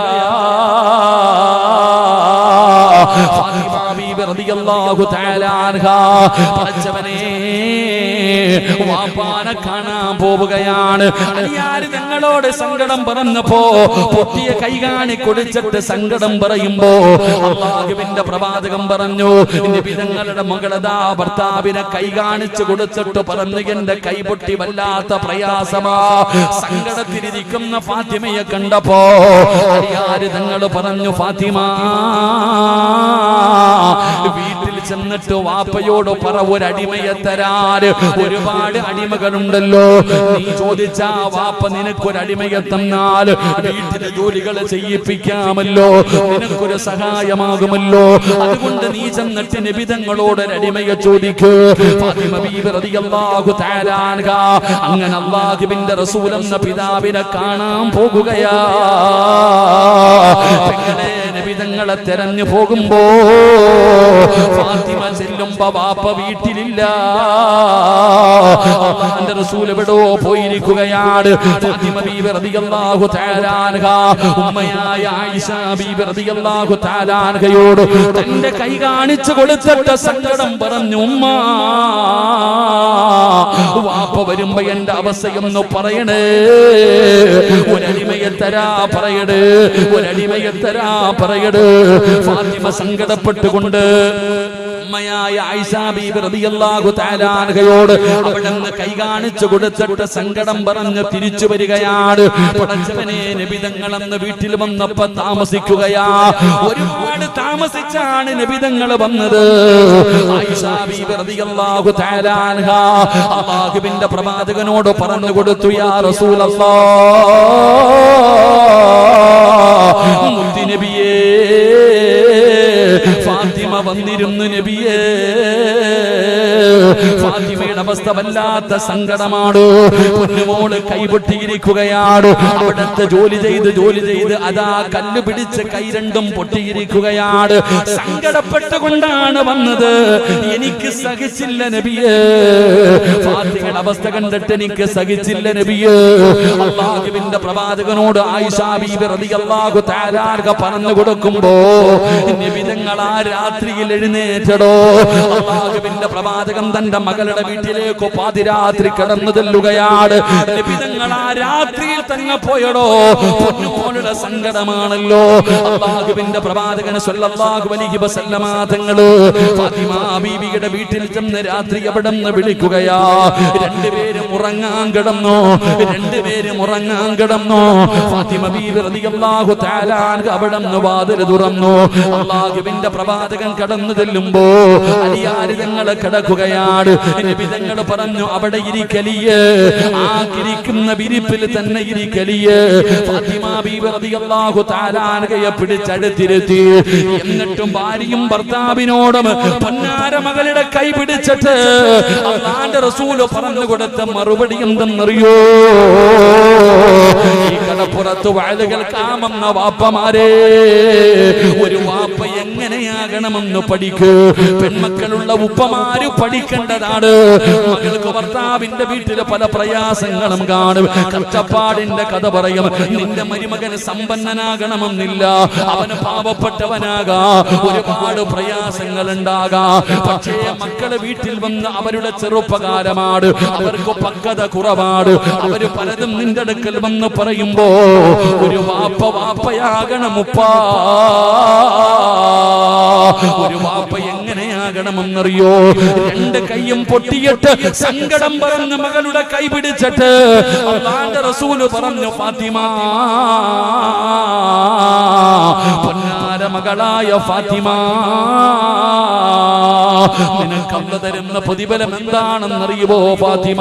ഫാത്തിമ ബീവി റളിയല്ലാഹു തആല അൻഹ പടച്ചവനെ വാപ്പാനെ കാണാൻ പോവുകയാണ്. അലിയാർ തങ്ങളോട് സങ്കടം പറഞ്ഞപ്പോ പൊട്ടിയ കൈ കാണി കൊടുത്തിട്ട് സങ്കടം പറയുമ്പോ അല്ലാഹുവിന്റെ പ്രവാചകൻ പറഞ്ഞു, നബിതങ്ങളുടെ മകളതാ ഭർത്താവിനെ കൈ കാണിച്ചു കൊടുത്തിട്ട് പറഞ്ഞു, എന്റെ കൈ പൊട്ടി വല്ലാത്ത പ്രയാസമാ. സങ്കടത്തിലിരിക്കുന്ന ഫാത്തിമയെ കണ്ടപ്പോ അലിയാർ തങ്ങൾ പറഞ്ഞു, ഫാത്തിമ, വീട്ടിൽ ചെന്നിട്ട് വാപ്പയോട് പറ ഒരടിമയെ തരാൻ. ഒരുപാട് അടിമകളുണ്ടല്ലോ, നീ ചോദിച്ചാ വാപ്പ നിനക്കൊരടിമയെ തന്നാൽ വീട്ടിലെ ജോലികൾ ചെയ്യിപ്പിക്കാമല്ലോ, നിനക്കൊരു സഹായമാകുമല്ലോ. അതുകൊണ്ട് നീ ചെന്നിട്ട് നബി തങ്ങളോട് ഒരടിമയെ ചോദിക്കൂ. ഫാത്തിമ ബീവി റളിയല്ലാഹു തആല അൻഹ അങ്ങനെ അല്ലാഹുവിന്റെ റസൂൽ എന്ന പിതാവിനെ കാണാൻ പോകുകയാ. പെങ്ങളെ, നബി തങ്ങളെ തെരഞ്ഞു പോകുമ്പോ ഫാത്തിമ ചെല്ലുമ്പോ വാപ്പ വീട്ടിലില്ല. അല്ലാഹുവിന്റെ റസൂൽ എവിടോ പോയിരിക്കുകയാണ്. ഫാത്തിമ ബീവി റളിയല്ലാഹു തആല അൻഹ ഉമ്മയായ ആയിഷ ബീവി റളിയല്ലാഹു തആല അൻഹയോട് തന്റെ കൈ കാണിച്ചു കൊടുത്തിട്ട് സങ്കടം പറഞ്ഞു. ഉമ്മ, വാപ്പ വരുമ്പോ എന്റെ അവസ്ഥയൊന്ന് പറയണേ, ഒരടിമയെ തരാ പറയട്, ഒരടിമയെ തരാ പറയട്. ഫാത്തിമ സങ്കടപ്പെട്ടുകൊണ്ട് ഉമ്മയായ ആയിഷ ബീബി റളിയല്ലാഹു തആല അൻഹയോട് അവിടുന്ന് കൈ കാണിച്ചു കൊടുത്തിട്ട് സങ്കടം പറഞ്ഞ് തിരിച്ചു വരികയാണ്. പടച്ചവനെ, നബി തങ്ങൾ അന്ന് വീട്ടിൽ വന്നപ്പോ താമസിക്കുകയാ. ഒരുപാട് താമസിച്ചാണ് നബി തങ്ങൾ വന്നത്. ആയിഷ ബീബി റളിയല്ലാഹു തആല അൻഹ അല്ലാഹുവിന്റെ പ്രവാചകനോട് പറഞ്ഞു കൊടുത്തു, യാ റസൂലല്ലാഹ്, മുത്തി നബിയേ, ഫാത്തിമ വന്നിരുന്നു നബിയേ. ഫാത്തിമയുടെ അവസ്ഥ വല്ലാത്ത സങ്കടമാണ്. പൊന്നുമോള് കൈപൊട്ടിയിരിക്കുകയാണ്. അവിടുത്തെ ജോലി ചെയ്ത് അതാ കല്ല് പിടിച്ച് കൈ രണ്ടും പൊട്ടിയിരിക്കുകയാണ്. സങ്കടപ്പെട്ടുകൊണ്ടാണ് വന്നത്. എനിക്ക് സഹിച്ചില്ല നബിയേ, ഫാത്തിമയുടെ അവസ്ഥ കണ്ടിട്ട് എനിക്ക് സഹിച്ചില്ല നബിയേ. അല്ലാഹുവിന്റെ പ്രവാചകനോട് ആയിഷ ബീബി റളിയല്ലാഹു തആല അൻഹ പറഞ്ഞു കൊടുക്കുമ്പോ നബി തങ്ങൾ ആ രാത്രിയിൽ എഴുന്നേറ്റടോ. അല്ലാഹുവിന്റെ പ്രവാചകൻ തന്റെ മകളുടെ വീട്ടിലേക്ക് പാതിരാത്രി കടന്നു ചെല്ലുകയാണ്. നബി തങ്ങൾ ആ രാത്രിയിൽ തന്നെ പോയടോ. പൊന്നുമോളുടെ സങ്കടമാണല്ലോ. അല്ലാഹുവിന്റെ പ്രവാചകൻ സ്വല്ലല്ലാഹു അലൈഹി വസല്ലമ തങ്ങള് ഫാത്തിമ ബീവിയുടെ വീട്ടിൽ ചെന്ന് രാത്രി അവിടെ നിന്ന് വിളിക്കുകയാ. രണ്ടുപേരും ഉറങ്ങാൻ കിടന്നു. ഫാത്തിമ ബീവി റളിയല്ലാഹു തആല അൻഹ അവിടെ നിന്ന് വാതിൽ തുറന്നു. അല്ലാഹുവിന്റെ പ്രവാചകൻ കടന്നു ചെല്ലുമ്പോ അലിയാര് തങ്ങളെ കിടക്കുകയാണ്. നബി തങ്ങൾ പറഞ്ഞു, അവിടെ ഇരിക്കലിയേ, ആ ഇരിക്കുന്ന വിരിപ്പിൽ തന്നെ ഇരിക്കലിയേ. ഫാത്തിമ ബീവി റളിയല്ലാഹു തആല അൻഹയെ പിടിച്ചടുത്തിരുത്തി. എന്നിട്ടും ഭാര്യയും ഭർത്താവിനോടും പൊന്നാര മകളുടെ കൈ പിടിച്ചിട്ട് അല്ലാഹുവിന്റെ റസൂൽ പറഞ്ഞു കൊടുത്ത മറുപടി എന്തെന്നറിയോ? ഈ കടപ്പുറത്ത് വഅദ് കേൾക്കാമെന്ന വാപ്പമാരെ, ഒരു വാപ്പ എങ്ങനെയാകണമെന്ന് പഠിക്കൂ. പെൺമക്കളുള്ള ഉപ്പമാര് പഠിക്കേണ്ടതാണ്. മകൾക്ക് ഭർത്താവിന്റെ വീട്ടിലെ പല പ്രയാസങ്ങളും കാണും. കഷ്ടപ്പാടിന്റെ കഥ പറയും. നിന്റെ മരുമകന് സമ്പന്നനാകണമെന്നില്ല, അവന് പാവപ്പെട്ടവനാകാം. ഒരുപാട് പ്രയാസങ്ങൾ ഉണ്ടാകാം. പക്ഷേ മക്കള് വീട്ടിൽ വന്ന് അവരുടെ ചെറുപ്പകാലമാണ്, അവർക്ക് പക്വത കുറവാണ്. അവര് പലതും നിന്റെ അടുക്കൽ വന്ന് പറയുമ്പോ ഒരു വാപ്പയാകണം ഉപ്പാ. ഒരു വാപ്പ എങ്ങനെയാകണമെന്നറിയോ? രണ്ട് കൈയും പൊട്ടിയിട്ട് സങ്കടം പറഞ്ഞ് മകളുടെ കൈ പിടിച്ചിട്ട് അല്ലാഹുവിന്റെ റസൂല് പറഞ്ഞു, ഫാത്തിമ, പൊന്നാര മകളായ ഫാത്തിമ, നിനക്ക് അല്ലാഹു തരുന്ന പ്രതിഫലം എന്താണെന്നറിയുമോ ഫാത്തിമ?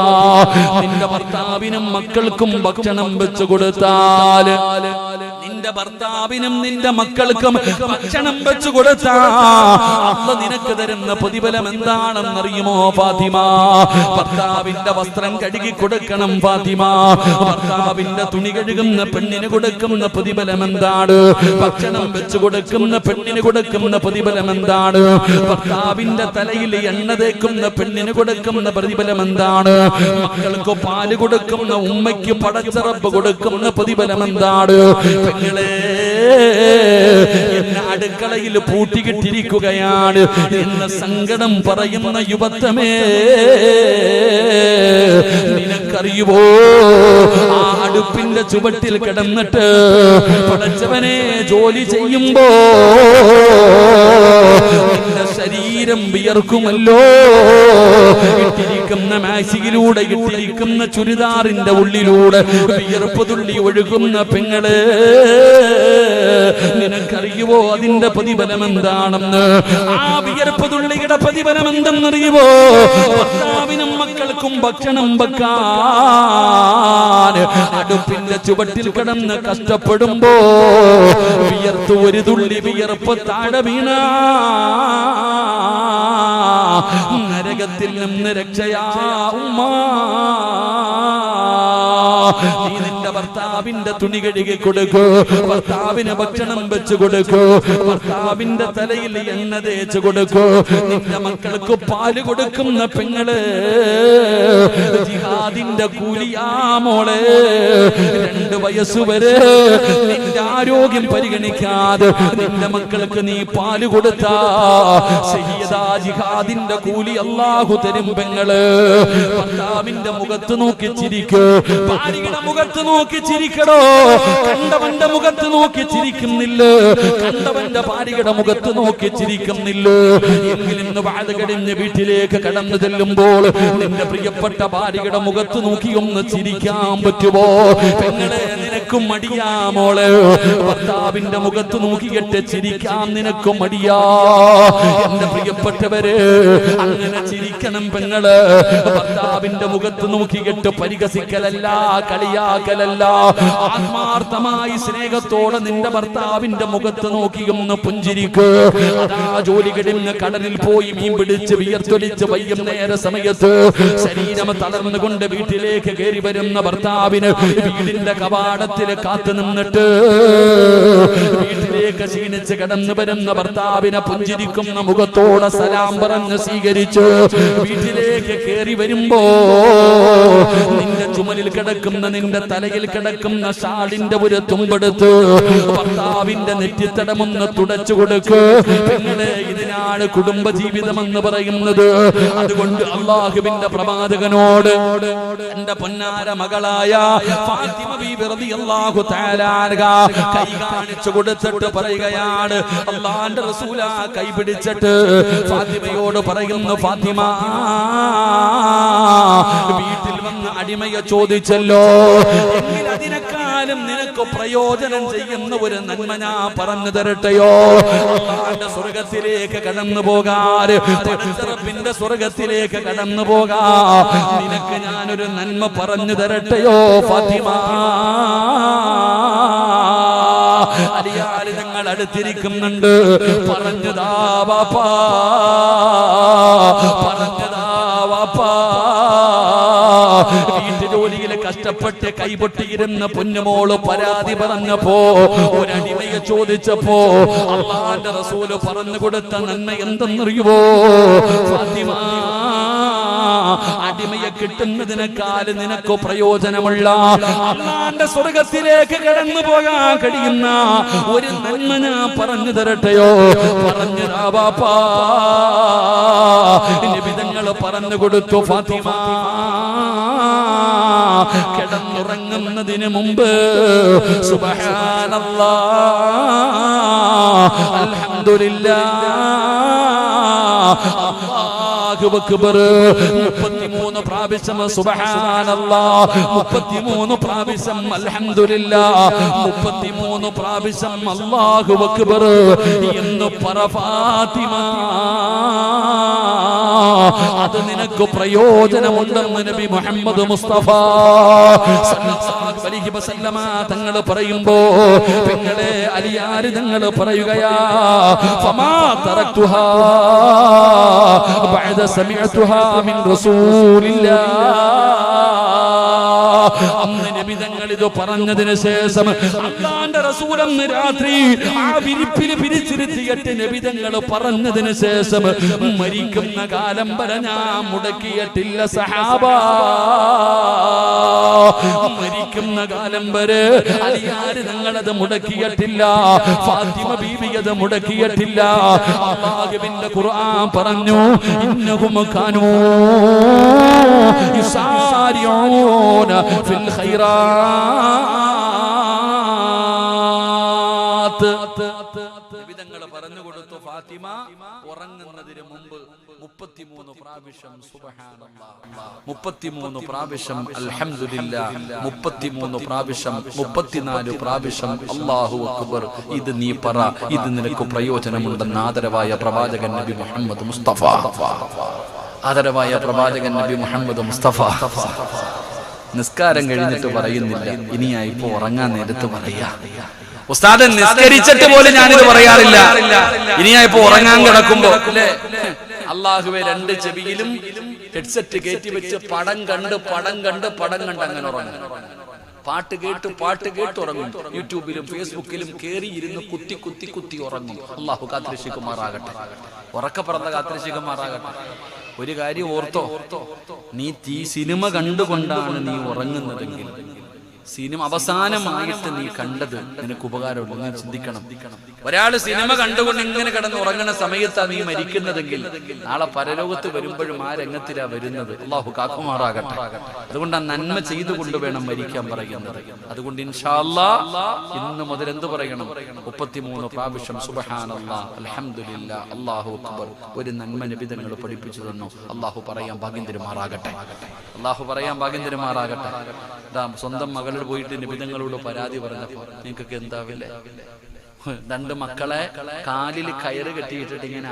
നിന്റെ ഭർത്താവിനും മക്കൾക്കും ഭക്ഷണം വെച്ചു കൊടുത്താൽ, നിന്റെ ഭർത്താവിനും നിന്റെ മക്കൾക്കും ഭക്ഷണം വെച്ചു കൊടുത്താൽ അല്ലാഹു നിനക്ക് തരുന്ന പ്രതിഫലം എന്താണെന്നറിയുമോ ഫാത്തിമ? ഭർത്താവിന്റെ വസ്ത്രം കഴുകി കൊടുക്കണം ഫാത്തിമ. ഭർത്താവിന്റെ തുണി കഴുകുന്ന പെണ്ണിന് കൊടുക്കുന്ന പ്രതിഫലം എന്താണ്? ഭക്ഷണം വെച്ചു കൊടുക്കുന്ന പെണ്ണിന് കൊടുക്കുന്ന പ്രതിഫലം എന്താണ്? ഭർത്താവിന്റെ തലയിൽ എണ്ണ തേക്കുന്ന പെണ്ണിന് കൊടുക്കുന്ന പ്രതിഫലം എന്താണ്? മക്കൾക്ക് പാല് കൊടുക്കുന്ന ഉമ്മയ്ക്ക് പടച്ച റബ്ബ് കൊടുക്കുന്ന പ്രതിഫലം എന്താണ്? പെങ്ങളെ, എന്നെ അടുക്കളയിൽ പൂട്ടിക്കിട്ടിരിക്കുകയാണ് എന്ന സങ്കടം പറയുന്ന യുവത്വമേ, നിനക്കറിയുവോ ആ അടുപ്പിന്റെ ചുവട്ടിൽ കിടന്നിട്ട് പടച്ചവനെ ജോലി ചെയ്യുമ്പോ നിന്റെ ശരീരം വിയർക്കുമല്ലോ. ഇട്ടിരിക്കുന്ന മാക്സിയിലൂടെ ഇട്ടിരിക്കുന്ന ചുരിദാറിന്റെ ഉള്ളിലൂടെ വിയർപ്പ് തുള്ളി ഒഴുകുന്ന പെങ്ങള്, നിനക്കറിയുവോ അതിന്റെ പ്രതിഫലം എന്താണെന്ന്? ആ വിയർപ്പ് തുള്ളിയുടെ പ്രതിഫലം എന്തെന്നറിയുവോ? ഭർത്താവിനും മക്കൾക്കും ഭക്ഷണം വെക്കാൻ അടുപ്പിന്റെ ചുവട്ടിൽ കിടന്ന് കഷ്ടപ്പെടുമ്പോ വിയർത്ത് ഒരു തുള്ളി വിയർപ്പ് താഴെ വീണ നരകത്തിൽ നിന്ന് രക്ഷയാ ഉമ്മ. നീ നിന്റെ ഭർത്താവിന്റെ തുണി കഴുകി കൊടുക്കൂ, ഭർത്താവിന് ഭക്ഷണം വെച്ചു കൊടുക്കൂ, ഭർത്താവിന്റെ തലയിൽ എണ്ണ തേച്ചു കൊടുക്കൂ. നിന്റെ മക്കൾക്ക് പാല് കൊടുക്കുന്ന പെങ്ങള് ജിഹാദിന്റെ കൂലിയാ മോളെ. 2 വയസ്സുവരെ നിന്റെ ആരോഗ്യം പരിഗണിക്കാതെ നിന്റെ മക്കൾക്ക് നീ പാല് കൊടുത്താ സയ്യിദാ ജിഹാദിന്റെ കൂലി അല്ലാഹു തരും പെങ്ങള്. ഭർത്താവിന്റെ മുഖത്ത് നോക്കി ചിരിക്കൂ, ഭാര്യയുടെ മുഖത്ത് നോക്കി ചിരിക്കടോ. കണ്ടവന്റെ മുഖത്ത് നോക്കി ചിരിക്കുന്നില്ല, കണ്ടവന്റെ ഭാര്യയുടെ മുഖത്ത് നോക്കി ചിരിക്കുന്നില്ല. എങ്കിൽ ഇന്ന് വാഴ കഴിഞ്ഞ് വീട്ടിലേക്ക് കടന്നു ചെല്ലുമ്പോൾ നിന്റെ പ്രിയപ്പെട്ട ഭാര്യയുടെ മുഖത്ത് നോക്കി ഒന്ന് ചിരിക്കാൻ പറ്റുമോ? പെങ്ങളെ, നിനക്കും മടിയാ മോളെ. ഭർത്താവിന്റെ മുഖത്ത് നോക്കിയിട്ട് ചിരിക്കാൻ നിനക്കും മടിയാ. എന്റെ പ്രിയപ്പെട്ടവര്, അങ്ങനെ ചിരിക്കണം പെങ്ങള്. ഭർത്താവിന്റെ മുഖത്ത് നോക്കിയിട്ട് പരിഹസിക്കലല്ല, കളിയാക്കലല്ല. ആത്മാർത്ഥമായി സ്നേഹത്തോടെ നിന്റെ ഭർത്താവിന്റെ മുഖത്ത് നോക്കിയൊന്ന് പുഞ്ചിരിക്ക്. അതാ ജോലി കഴിഞ്ഞ് കടലിൽ പോയി മീൻ പിടിച്ച് വിയർത്തൊലിച്ച് വൈകുന്നേര സമയത്ത് ശരീരം തളർന്നുകൊണ്ട് വീട്ടിലേക്ക് കയറി വരുന്ന ഭർത്താവിന് വീടിന്റെ കവാടത്തിൽ കാത്തു നിന്നിട്ട് വീട്ടിലേക്ക് ക്ഷീണിച്ച് കടന്നു വരുന്ന ഭർത്താവിനെ പുഞ്ചിരിക്കുന്ന മുഖത്തോടെ സലാം പറഞ്ഞ് സ്വീകരിച്ച് വീട്ടിലേക്ക് കയറി വരുമ്പോ നിന്റെ ചുമലിൽ കിടക്കുന്ന, നിന്റെ തലയിൽ കിടക്കുന്ന ഷാളിന്റെ ഒരു തുമ്പെടുത്ത് ഭർത്താവിന്റെ നെറ്റിത്തടമൊന്ന് തുടച്ചു കൊടുക്ക്. പെങ്ങളെ, ഇതിനാണ് കുടുംബജീവിതം എന്ന് പറയുന്നത്. അതുകൊണ്ട് അല്ലാഹുവിന്റെ പ്രവാചകനോട് എന്റെ പൊന്നാര മകളായ ഫാത്തിമ ബീബി റളിയല്ലാഹു തആല അൻഹ കൈ കാണിച്ചു കൊടുത്തിട്ട് പറയുകയാണ്, അല്ലാഹുവിന്റെ റസൂല കൈ പിടിച്ചിട്ട് ഫാത്തിമയോട് പറയുന്നു, ഫാത്തിമ, വീട്ടിൽ വന്ന് അടിമയെ ചോദിച്ചല്ലോ, എങ്കിൽ അതിനെക്കാളും നിനക്ക് പ്രയോജനം ചെയ്യുന്ന ഒരു നന്മ ഞാൻ പറഞ്ഞു തരട്ടെയോ? അല്ലാഹുവിന്റെ സ്വർഗത്തിലേക്ക് കടന്നു പോകാൻ, പടച്ചറപ്പിന്റെ സ്വർഗത്തിലേക്ക് കടന്നു പോകാ നിനക്ക് ഞാനൊരു നന്മ പറഞ്ഞു തരട്ടെയോ ഫാത്തിമ? അലിയാലി ഞങ്ങൾ അടുത്തിരിക്കുന്നുണ്ട്. പറഞ്ഞതാ വാപ്പാ, പറഞ്ഞതാ വാപ്പാ. വീട്ടുജോലിയിൽ കഷ്ടപ്പെട്ട് കൈപൊട്ടിയിരുന്ന പൊന്നുമോള് പരാതി പറഞ്ഞപ്പോ, ഒരടിമയെ ചോദിച്ചപ്പോ അല്ലാഹുവിന്റെ റസൂല് പറഞ്ഞു കൊടുത്ത നന്മ എന്തെന്നറിയുവോ ഫാത്തിമ? അടിമയെ കിട്ടുന്നതിനേക്കാൾ നിനക്ക് പ്രയോജനമുള്ള അല്ലാഹുവിന്റെ സ്വർഗത്തിലേക്ക് കടന്നു പോകാൻ കഴിയുന്ന ഒരു നന്മ ഞാൻ പറഞ്ഞു തരട്ടെയോ? പറഞ്ഞതാ വാപ്പാ. നബി തങ്ങൾ പറഞ്ഞു കൊടുത്തു, ഫാത്തിമ, കിടന്നുറങ്ങുന്നതിന് മുമ്പ് സുബ്ഹാനല്ലാഹ്, അൽഹംദുലില്ലാഹ്, അല്ലാഹു അക്ബർ 33 പ്രാവശ്യം സുബ്ഹാനല്ലാഹ്, 33 പ്രാവശ്യം അൽഹംദുലില്ലാഹ്, 33 പ്രാവശ്യം അല്ലാഹു അക്ബർ എന്ന് പറ ഫാത്തിമ. അത് നിനക്ക് പ്രയോജനമുണ്ടെന്ന് നബി മുഹമ്മദ് മുസ്തഫ സല്ലല്ലാഹു അലൈഹി വസല്ലമ തങ്ങൾ പറയുമ്പോ, പെങ്ങളെ അലിയാർ തങ്ങൾ പറയുകയാ, ഫമാ തറക്തുഹാ ബഅദ സമിഅതുഹാ മിൻ റസൂലില്ലാഹ്. അന്ന് നബി തങ്ങൾ ഇത് പറഞ്ഞതിന് ശേഷം അല്ലാഹുവിന്റെ റസൂൽ അന്ന് രാത്രി ആ വിരിപ്പിൽ പിരിച്ചിരുത്തിയിട്ട് നബി തങ്ങൾ പറഞ്ഞതിന് ശേഷം മരിക്കുന്ന കാലം വരെ ഞാൻ മുടക്കിയിട്ടില്ല സഹാബ. മരിക്കുന്ന കാലം വരെ അലിയാര് ഞങ്ങളത് മുടക്കിയിട്ടില്ല, ഫാത്തിമ ബീവി അത് മുടക്കിയിട്ടില്ല. അല്ലാഹുവിന്റെ ഖുർആൻ പറഞ്ഞു, ഇന്നഹും കാനൂ യുസാരിഊന ഫിൽ ഖൈറാത്ത്. വിധങ്ങൾ പറഞ്ഞു കൊടുത്തു, ഫാത്തിമ ഉറങ്ങുന്നതിന് മുമ്പ് 33 പ്രാവശ്യം സുബ്ഹാനല്ലാഹ്, 33 പ്രാവശ്യം അൽഹംദുലില്ലാഹ്, 33 പ്രാവശ്യം 34 പ്രാവശ്യം അല്ലാഹു അക്ബർ. ഇത് നീ പറ, ഇത് നിനക്ക് പ്രയോജനമുണ്ടെന്ന് ആദരവായ പ്രവാചകൻ നബി മുഹമ്മദ് മുസ്തഫ, ആദരവായ പ്രവാചകൻ നബി മുഹമ്മദ് മുസ്തഫ നിസ്കാരം കഴിഞ്ഞിട്ട് പറയുന്നില്ല, ഇനിയാ ഇപ്പൊ ഉറങ്ങാൻ നേരത്ത് പറയാ. ഉസ്താദ് നിസ്കരിച്ചിട്ട് പോലും ഞാനിത് പറയാറില്ല, ഇനിയാ ഇപ്പൊ ഉറങ്ങാൻ കിടക്കുമ്പോ അല്ലേ. അള്ളാഹുവെ രണ്ട് ചെവിയിലും ഹെഡ്സെറ്റ് കയറ്റി വെച്ച് പടം കണ്ട് അങ്ങനെ ഉറങ്ങും. പാട്ട് കേട്ട് ഉറങ്ങും. യൂട്യൂബിലും ഫേസ്ബുക്കിലും കേറി ഇരുന്ന് കുത്തി ഉറങ്ങും. അള്ളാഹു കാത്തിരക്ഷിക്കുമാറാകട്ടെ, ഉറക്ക പറന്ന കാത്തിരക്ഷിക്കുമാറാകട്ടെ. ഒരു കാര്യം ഓർത്തോ, നീ സിനിമ കണ്ടുകൊണ്ടാണ് നീ ഉറങ്ങുന്നതെങ്കിൽ, സിനിമ അവസാനമായിട്ട് നീ കണ്ടത് നിനക്ക് ഉപകാരമുള്ളൂ, നീ ചിന്തിക്കണം. ഒരാള് സിനിമ കണ്ടുകൊണ്ട് ഇങ്ങനെ കിടന്ന് ഉറങ്ങുന്ന സമയത്താണ് നീ മരിക്കുന്നതെങ്കിൽ നാളെ പരലോകത്ത് വരുമ്പോഴും ആ രംഗത്തിലാ വരുന്നത്. അല്ലാഹു കാക്കുമാറാകട്ടെ. അതുകൊണ്ട് ആ നന്മ ചെയ്തുകൊണ്ട് വേണം മരിക്കാൻ പറയുന്നത്. അതുകൊണ്ട് ഇൻഷാ അല്ലാഹ് ഇന്ന് മുതൽ എന്ത് പറയണം? 33 പ്രാവശ്യം സുബ്ഹാനല്ലാഹ്, അൽഹംദുലില്ലാഹ്, അല്ലാഹു അക്ബർ. ഒരു നന്മ നബി തങ്ങൾ പഠിപ്പിച്ചു തന്നു. അല്ലാഹു പറയാൻ ഭാഗ്യം തരുമാറാകട്ടെ, അല്ലാഹു പറയാൻ ഭാഗ്യം തരുമാറാകട്ടെ. സ്വന്തം മകളോട് പോയിട്ട് നിബിധങ്ങളോട് പരാതി പറഞ്ഞപ്പോ നിങ്ങൾക്കൊക്കെ എന്താവില്ലേ? 2 മക്കളെ കാലിൽ കയറ് കെട്ടിയിട്ടിട്ട് ഇങ്ങനെ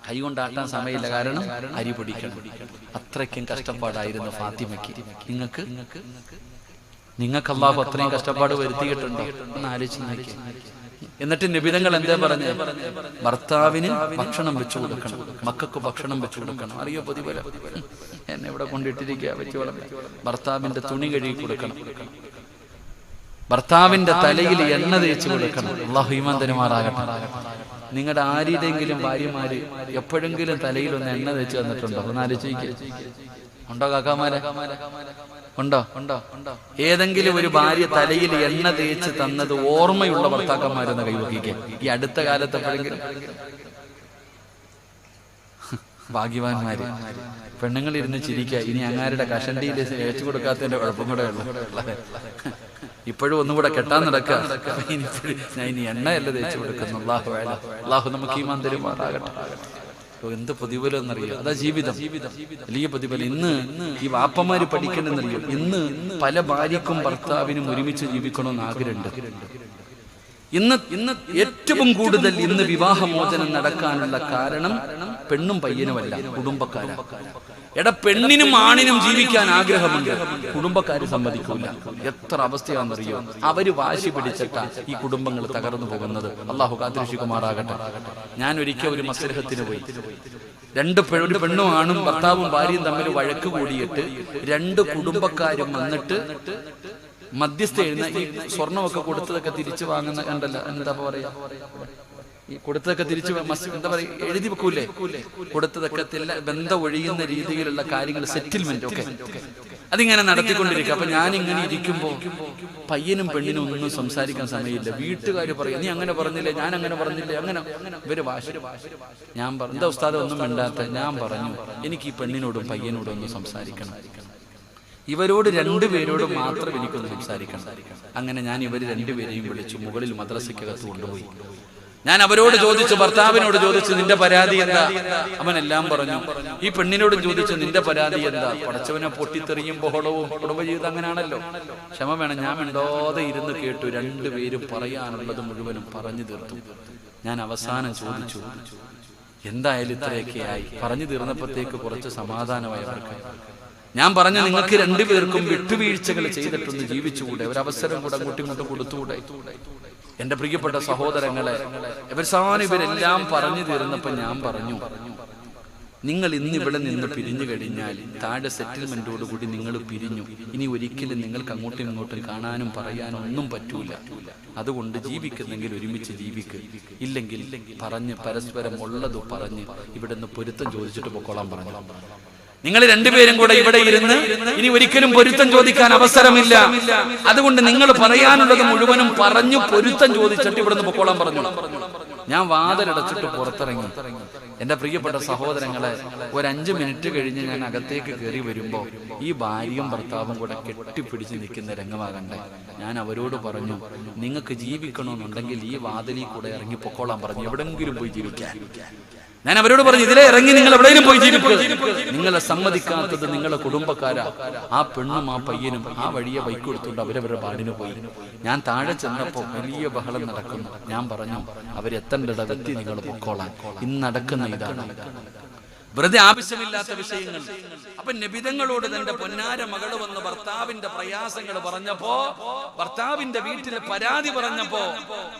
കൈ കൊണ്ട് ആട്ടാൻ സമയമില്ല, കാരണം അരി പൊടിക്കണം. അത്രയ്ക്കും കഷ്ടപ്പാടായിരുന്നു ഫാത്തിമയ്ക്ക്. നിങ്ങൾക്ക് അല്ലാഹു അത്രയും കഷ്ടപ്പാട് വരുത്തിയിട്ടുണ്ടോ എന്ന് ആലോചിച്ച് നോക്കി. എന്നിട്ട് നിബിധങ്ങൾ എന്താ പറഞ്ഞേ? ഭർത്താവിന് ഭക്ഷണം വെച്ചു കൊടുക്കണം, മക്കൾക്ക് ഭക്ഷണം വെച്ചു കൊടുക്കണം. അറിയോ പ്രതിഫലം? എന്നെ ഇവിടെ കൊണ്ടിട്ടിരിക്കുക വെച്ചു കൊടുക്കണം. ഭർത്താവിന്റെ തുണി കഴുകി കൊടുക്കണം, ഭർത്താവിന്റെ തലയിൽ എണ്ണ തേച്ച് കൊടുക്കണം. അല്ലാഹു ഈമാൻ തരുമാറാകട്ടെ. നിങ്ങളുടെ ആരുടെയെങ്കിലും ഭാര്യമാര് എപ്പോഴെങ്കിലും തലയിൽ ഒന്ന് എണ്ണ തേച്ച് തന്നിട്ടുണ്ടോ? ഒന്ന് ആലോചിക്കുക. ഉണ്ടോ കാക്കാമാരെ? ഉണ്ടോ? ഏതെങ്കിലും ഒരു ഭാര്യ തലയിൽ എണ്ണ തേച്ച് തന്നത് ഓർമ്മയുള്ള ഭർത്താക്കന്മാരെന്ന് കൈവക്കിക്കുക. ഈ അടുത്ത കാലത്ത് എപ്പോഴെങ്കിലും? ഭാഗ്യവാന്മാര്. പെണ്ണുങ്ങൾ ഇരുന്ന് ചിരിക്കുക. ഇനി അങ്ങാരുടെ കഷണ്ടിയിൽ തേച്ചു കൊടുക്കാത്തതിന്റെ കുഴപ്പം കൂടെ ഉള്ളു. ഇപ്പോഴും ഒന്നുകൂടെ കെട്ടാൻ നടക്കുക. ഞാൻ ഇനി എണ്ണയല്ല തേച്ചു കൊടുക്കുന്നു. അല്ലാഹു നമുക്ക് ഈമാൻ തരുമാറാകട്ടെ. എന്ത് പ്രതിഫലം എന്നറിയോ? അതാ ജീവിതം, വലിയ പ്രതിഫലം. ഇന്ന് ഈ വാപ്പമാര് പഠിക്കണമെന്നറിയോ? ഇന്ന് പല ഭാര്യക്കും ഭർത്താവിനും ഒരുമിച്ച് ജീവിക്കണമെന്ന് ആഗ്രഹമുണ്ട്. ഇന്ന് ഏറ്റവും കൂടുതൽ ഇന്ന് വിവാഹമോചനം നടക്കാനുള്ള കാരണം പെണ്ണും പയ്യനുമല്ല, കുടുംബക്കാരാണ്. പെണ്ണിനും ആണിനും ജീവിക്കാൻ ആഗ്രഹമുണ്ട്, കുടുംബക്കാര് സമ്മതിക്കില്ല. എത്ര അവസ്ഥയാണെന്നറിയോ? അവര് വാശി പിടിച്ചിട്ടാ ഈ കുടുംബങ്ങൾ തകർന്നു പോകുന്നത്. അല്ലാഹു കാത്തിരക്ഷിക്കുമാറാകട്ടെ. ഞാൻ ഒരിക്കൽ ഒരു മസ്ലഹത്തിന് പോയി. ഒരു പെണ്ണും ആണും ഭർത്താവും ഭാര്യയും തമ്മിൽ വഴക്ക് കൂടിയിട്ട് 2 കുടുംബക്കാരും വന്നിട്ട് മധ്യസ്ഥ എഴുന്ന ഈ സ്വർണ്ണമൊക്കെ കൊടുത്തതൊക്കെ തിരിച്ചു വാങ്ങുന്ന കണ്ടല്ലോ, എന്താ പറയാ, ഈ കൊടുത്തതൊക്കെ തിരിച്ചു എന്താ പറയാ, എഴുതി വെക്കൂലേ? കൊടുത്തതൊക്കെ ബന്ധം ഒഴിയുന്ന രീതിയിലുള്ള കാര്യങ്ങൾ, സെറ്റിൽമെന്റ് ഒക്കെ അതിങ്ങനെ നടത്തിക്കൊണ്ടിരിക്കുക. അപ്പൊ ഞാനിങ്ങനെ ഇരിക്കുമ്പോ പയ്യനും പെണ്ണിനും ഒന്നും സംസാരിക്കാൻ സമയമില്ല. വീട്ടുകാർ പറയും, നീ അങ്ങനെ പറഞ്ഞില്ലേ, ഞാൻ അങ്ങനെ പറഞ്ഞില്ലേ, അങ്ങനെ ഇവര് വാശി. ഞാൻ പറഞ്ഞു, എന്താ ഉസ്താദ് ഒന്നും മിണ്ടാത്ത? ഞാൻ പറഞ്ഞു, എനിക്ക് ഈ പെണ്ണിനോടും പയ്യനോടും ഒന്ന് സംസാരിക്കണം. ഇവരോട് 2 പേരോട് മാത്രം എനിക്കൊന്ന് സംസാരിക്കണം. അങ്ങനെ ഞാൻ ഇവർ 2 പേരെയും വിളിച്ചു മുകളിൽ മദ്രസയ്ക്കകത്ത് കൊണ്ടുപോയി. ഞാൻ അവരോട് ചോദിച്ചു, ഭർത്താവിനോട് ചോദിച്ചു, നിന്റെ പരാതി എന്താ? അവനെല്ലാം പറഞ്ഞു. ഈ പെണ്ണിനോടും ചോദിച്ചു, നിന്റെ പരാതി എന്താ? പടച്ചവനെ പൊട്ടിത്തെറിയും ബഹളവും കുടുംബജീവിതം അങ്ങനെയാണല്ലോ. ക്ഷമ വേണം. ഞാൻ മിണ്ടാതെ ഇരുന്ന് കേട്ടു. 2 പേരും പറയാനുള്ളത് മുഴുവനും പറഞ്ഞു തീർത്തു. ഞാൻ അവസാനം ചോദിച്ചു, എന്തായാലും ഇത്രയൊക്കെ ആയി. പറഞ്ഞു തീർന്നപ്പോഴത്തേക്ക് കുറച്ച് സമാധാനമായി അവർക്ക്. ഞാൻ പറഞ്ഞു, നിങ്ങൾക്ക് 2 പേർക്കും വിട്ടുവീഴ്ചകൾ ചെയ്തിട്ടൊന്ന് ജീവിച്ചുകൂടെ? ഒരവസരം കൂടെ അങ്ങോട്ടും ഇങ്ങോട്ടും കൊടുത്തുകൂടെ? എന്റെ പ്രിയപ്പെട്ട സഹോദരങ്ങളെ, ഇവരെല്ലാം പറഞ്ഞു തീർന്നപ്പോ ഞാൻ പറഞ്ഞു, നിങ്ങൾ ഇന്നിവിടെ നിന്ന് പിരിഞ്ഞു കഴിഞ്ഞാൽ താഴെ സെറ്റിൽമെന്റോടുകൂടി നിങ്ങൾ പിരിഞ്ഞു. ഇനി ഒരിക്കലും നിങ്ങൾക്ക് അങ്ങോട്ടും ഇങ്ങോട്ടും കാണാനും പറയാനും ഒന്നും പറ്റൂല. അതുകൊണ്ട് ജീവിക്കുന്നെങ്കിൽ ഒരുമിച്ച് ജീവിക്ക്, ഇല്ലെങ്കിൽ പറഞ്ഞ് പരസ്പരം ഉള്ളത് പറഞ്ഞ് ഇവിടെ നിന്ന് പൊരുത്തം ചോദിച്ചിട്ട് പൊക്കോളാൻ പറഞ്ഞു. നിങ്ങൾ രണ്ടുപേരും കൂടെ ഇവിടെ ഇരുന്ന് ഇനി ഒരിക്കലും പൊരുത്തം ചോദിക്കാൻ അവസരമില്ല. അതുകൊണ്ട് നിങ്ങൾ പറയാനുള്ളത് മുഴുവനും പറഞ്ഞു പൊരുത്തം ചോദിച്ചിട്ട് ഇവിടുന്ന് പൊക്കോളാൻ പറഞ്ഞു. ഞാൻ വാതിലടച്ചിട്ട് പുറത്തിറങ്ങി. എന്റെ പ്രിയപ്പെട്ട സഹോദരങ്ങളെ, ഒരു 5 മിനിറ്റ് കഴിഞ്ഞ് ഞാൻ അകത്തേക്ക് കയറി വരുമ്പോ ഈ ഭാര്യയും ഭർത്താവും കൂടെ കെട്ടിപ്പിടിച്ച് നിൽക്കുന്ന രംഗമാകണ്ടേ. ഞാൻ അവരോട് പറഞ്ഞു, നിങ്ങൾക്ക് ജീവിക്കണമെന്നുണ്ടെങ്കിൽ ഈ വാതിലിൽ കൂടെ ഇറങ്ങി പൊക്കോളാൻ പറഞ്ഞു, എവിടെങ്കിലും പോയി ജീവിക്കാൻ. ഞാൻ അവരോട് പറഞ്ഞു, ഇതിലെ ഇറങ്ങി നിങ്ങൾ എവിടെയും പോയി ജീവിക്കുക. നിങ്ങളെ സമ്മതിക്കാത്തത് നിങ്ങളെ കുടുംബക്കാരാ. ആ പെണ്ണും ആ പയ്യനും ആ വഴിയെ ബൈക്ക് എടുത്തുകൊണ്ട് അവരവരുടെ പാടിന് പോയി. ഞാൻ താഴെ ചെന്നപ്പോ വലിയ ബഹളം നടക്കുന്നു. ഞാൻ പറഞ്ഞു, അവരെത്തേണ്ടിടത്തെത്തി നിങ്ങൾ പൊക്കോളാൻ. ഇന്ന് നടക്കുന്ന ഇതാണ്, വെറുതെ ആവശ്യമില്ലാത്ത വിഷയങ്ങൾ. അപ്പൊ നബിതങ്ങളോട് തന്റെ പൊന്നാര മകള് വന്ന് ഭർത്താവിന്റെ പ്രയാസങ്ങൾ പറഞ്ഞപ്പോ, ഭർത്താവിന്റെ വീട്ടിൽ പരാതി പറഞ്ഞപ്പോ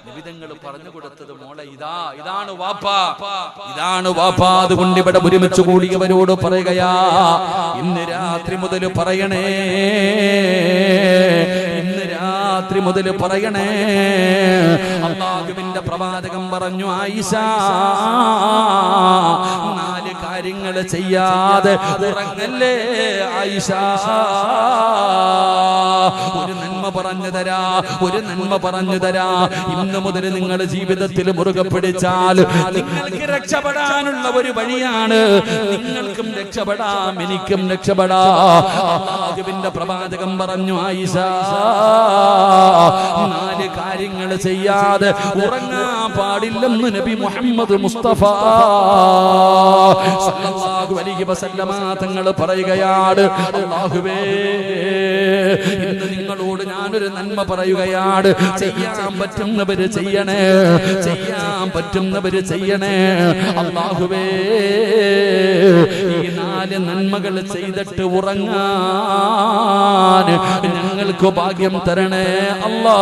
നബിതങ്ങൾ പറഞ്ഞു കൊടുത്തത്, മോളെ ഇതാണ് വാപ്പാ, ഇതാണ് വാപ്പാ. അതുകൊണ്ട് ഇവിടെ ഒരുമിച്ച് കൂടിയവരോട് പറയുകയാ, ഇന്ന് രാത്രി മുതൽ പറയണേ, ഇന്ന് രാത്രി മുതൽ പറയണേ. അല്ലാഹുവിന്റെ പ്രവാചകൻ പറഞ്ഞു, ആയിഷ 4 കാര്യങ്ങൾ ചെയ്യാതെ ഉറങ്ങല്ലേ ആയിഷ. ഒരു നന്മ പറഞ്ഞു തരാ, ഒരു നന്മ പറഞ്ഞു തരാ. ഇന്ന് മുതൽ നിങ്ങൾ ജീവിതത്തിൽ മുറുകെ പിടിച്ചാൽ നിങ്ങൾക്ക് രക്ഷപ്പെടാനുള്ള ഒരു വഴിയാണ്. നിങ്ങൾക്കും രക്ഷപ്പെടാം, എനിക്കും രക്ഷപ്പെടാം. അല്ലാഹുവിന്റെ പ്രവാചകൻ പറഞ്ഞു, ആയിഷ 4 കാര്യങ്ങൾ ചെയ്യാതെ ഉറങ്ങാൻ പാടില്ലെന്ന് നബി മുഹമ്മദ് മുസ്തഫ സല്ലല്ലാഹു അലൈഹി വസല്ലമ തങ്ങൾ പറയുകയാണ്. അല്ലാഹുവേ, ഇന്ന് നിങ്ങളോട് ഞാനൊരു നന്മ പറയുകയാണ്. ചെയ്യാൻ പറ്റുന്നവര് ചെയ്യണേ, ചെയ്യാൻ പറ്റുന്നവര് ചെയ്യണേ. അല്ലാഹുവേ, ഈ 4 നന്മകൾ ചെയ്തിട്ട് ഉറങ്ങാൻ ഞങ്ങൾക്ക് ഭാഗ്യം തരണേ അല്ലാ.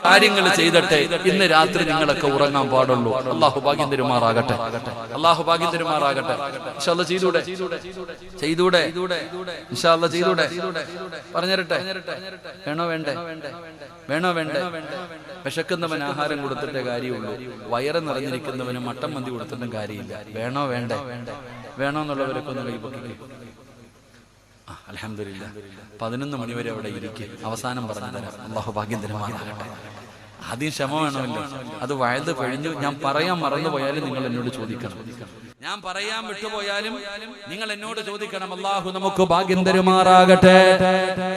കാര്യങ്ങൾ ചെയ്തിട്ട് ഇന്ന് രാത്രി നിങ്ങളൊക്കെ ഉറങ്ങാൻ പാടുള്ളൂ. അല്ലാഹു ഭാഗ്യം തരുമാറാകട്ടെ, അല്ലാഹു ഭാഗ്യം തരുമാറാകട്ടെ. ഇൻഷാ അല്ലാഹ് ചെയ്തൂടെ, ചെയ്തൂടെ, ഇൻഷാ അല്ലാഹ് ചെയ്തൂടെ. പറഞ്ഞിരട്ടെ, വേണോ വേണ്ടേ, വേണോ വേണ്ടേ? വിശക്കുന്നവൻ ആഹാരം കൊടുത്തിട്ടേ കാര്യമുള്ളൂ, വയറ് നിറഞ്ഞിരിക്കുന്നവന് മട്ടൻ മന്തി കൊടുത്തിട്ടും കാര്യമില്ല. വേണോ വേണ്ടേ? വേണോ എന്നുള്ളവരൊക്കെ ഒന്ന് കൈ പൊക്കി. അൽഹംദുലില്ലാ, 11 മണി വരെ അവിടെ ഇരിക്കും. അവസാനം പറഞ്ഞു തരാം. അല്ലാഹു ഭാഗ്യം തരുമാറാകട്ടെ. ആദ്യം ക്ഷമ വേണമല്ലോ. അത് വയത് കഴിഞ്ഞു. ഞാൻ പറയാൻ മറന്നുപോയാലും നിങ്ങൾ എന്നോട് ചോദിക്കണം. ഞാൻ പറയാൻ വിട്ടുപോയാലും നിങ്ങൾ എന്നോട് ചോദിക്കണം. അല്ലാഹു നമുക്ക് ഭാഗ്യം തരുമാറാകട്ടെ.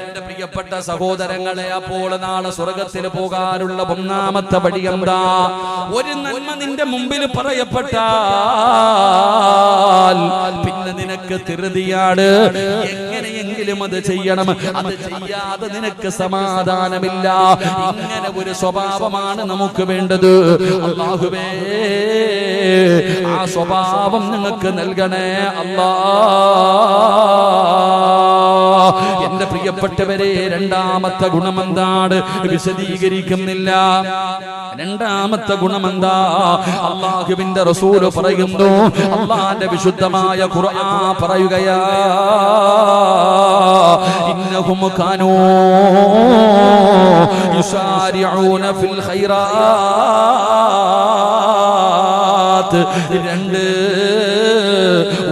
എന്റെ പ്രിയപ്പെട്ട സഹോദരങ്ങളെ, അപ്പോൾ നാളെ സ്വർഗത്തിൽ പോകാനുള്ള 1ാമത്തെ പടി എന്താ? ഒരു നന്മ നിന്റെ മുമ്പിൽ പറയപ്പെട്ടാൽ പിന്നെ നിനക്ക് ധൃതിയാണ്. എങ്ങനെയെങ്കിലും അത് ചെയ്യണം. അത് ചെയ്യാതെ നിനക്ക് സമാധാനമില്ല. ഇങ്ങനെ ഒരു സ്വഭാവമാണ് നമുക്ക് വേണ്ടത്. അല്ലാഹുവേ, ആ സ്വഭാവം നിങ്ങൾക്ക് നൽകണേ അല്ലാ. എന്റെ പ്രിയപ്പെട്ടവരെ, 2ാമത്തെ ഗുണമെന്താണ്? വിശദീകരിക്കുന്നില്ല. 2ാമത്തെ ഗുണമെന്താ? അല്ലാഹുവിന്റെ റസൂൽ പറയുന്നു, അല്ലാഹുവിന്റെ വിശുദ്ധമായ ഖുർആൻ പറയുകയാ, ഇന്നഹും കാനൂ യുസാരിഊന ഫിൽ ഖൈറാത്ത്. 2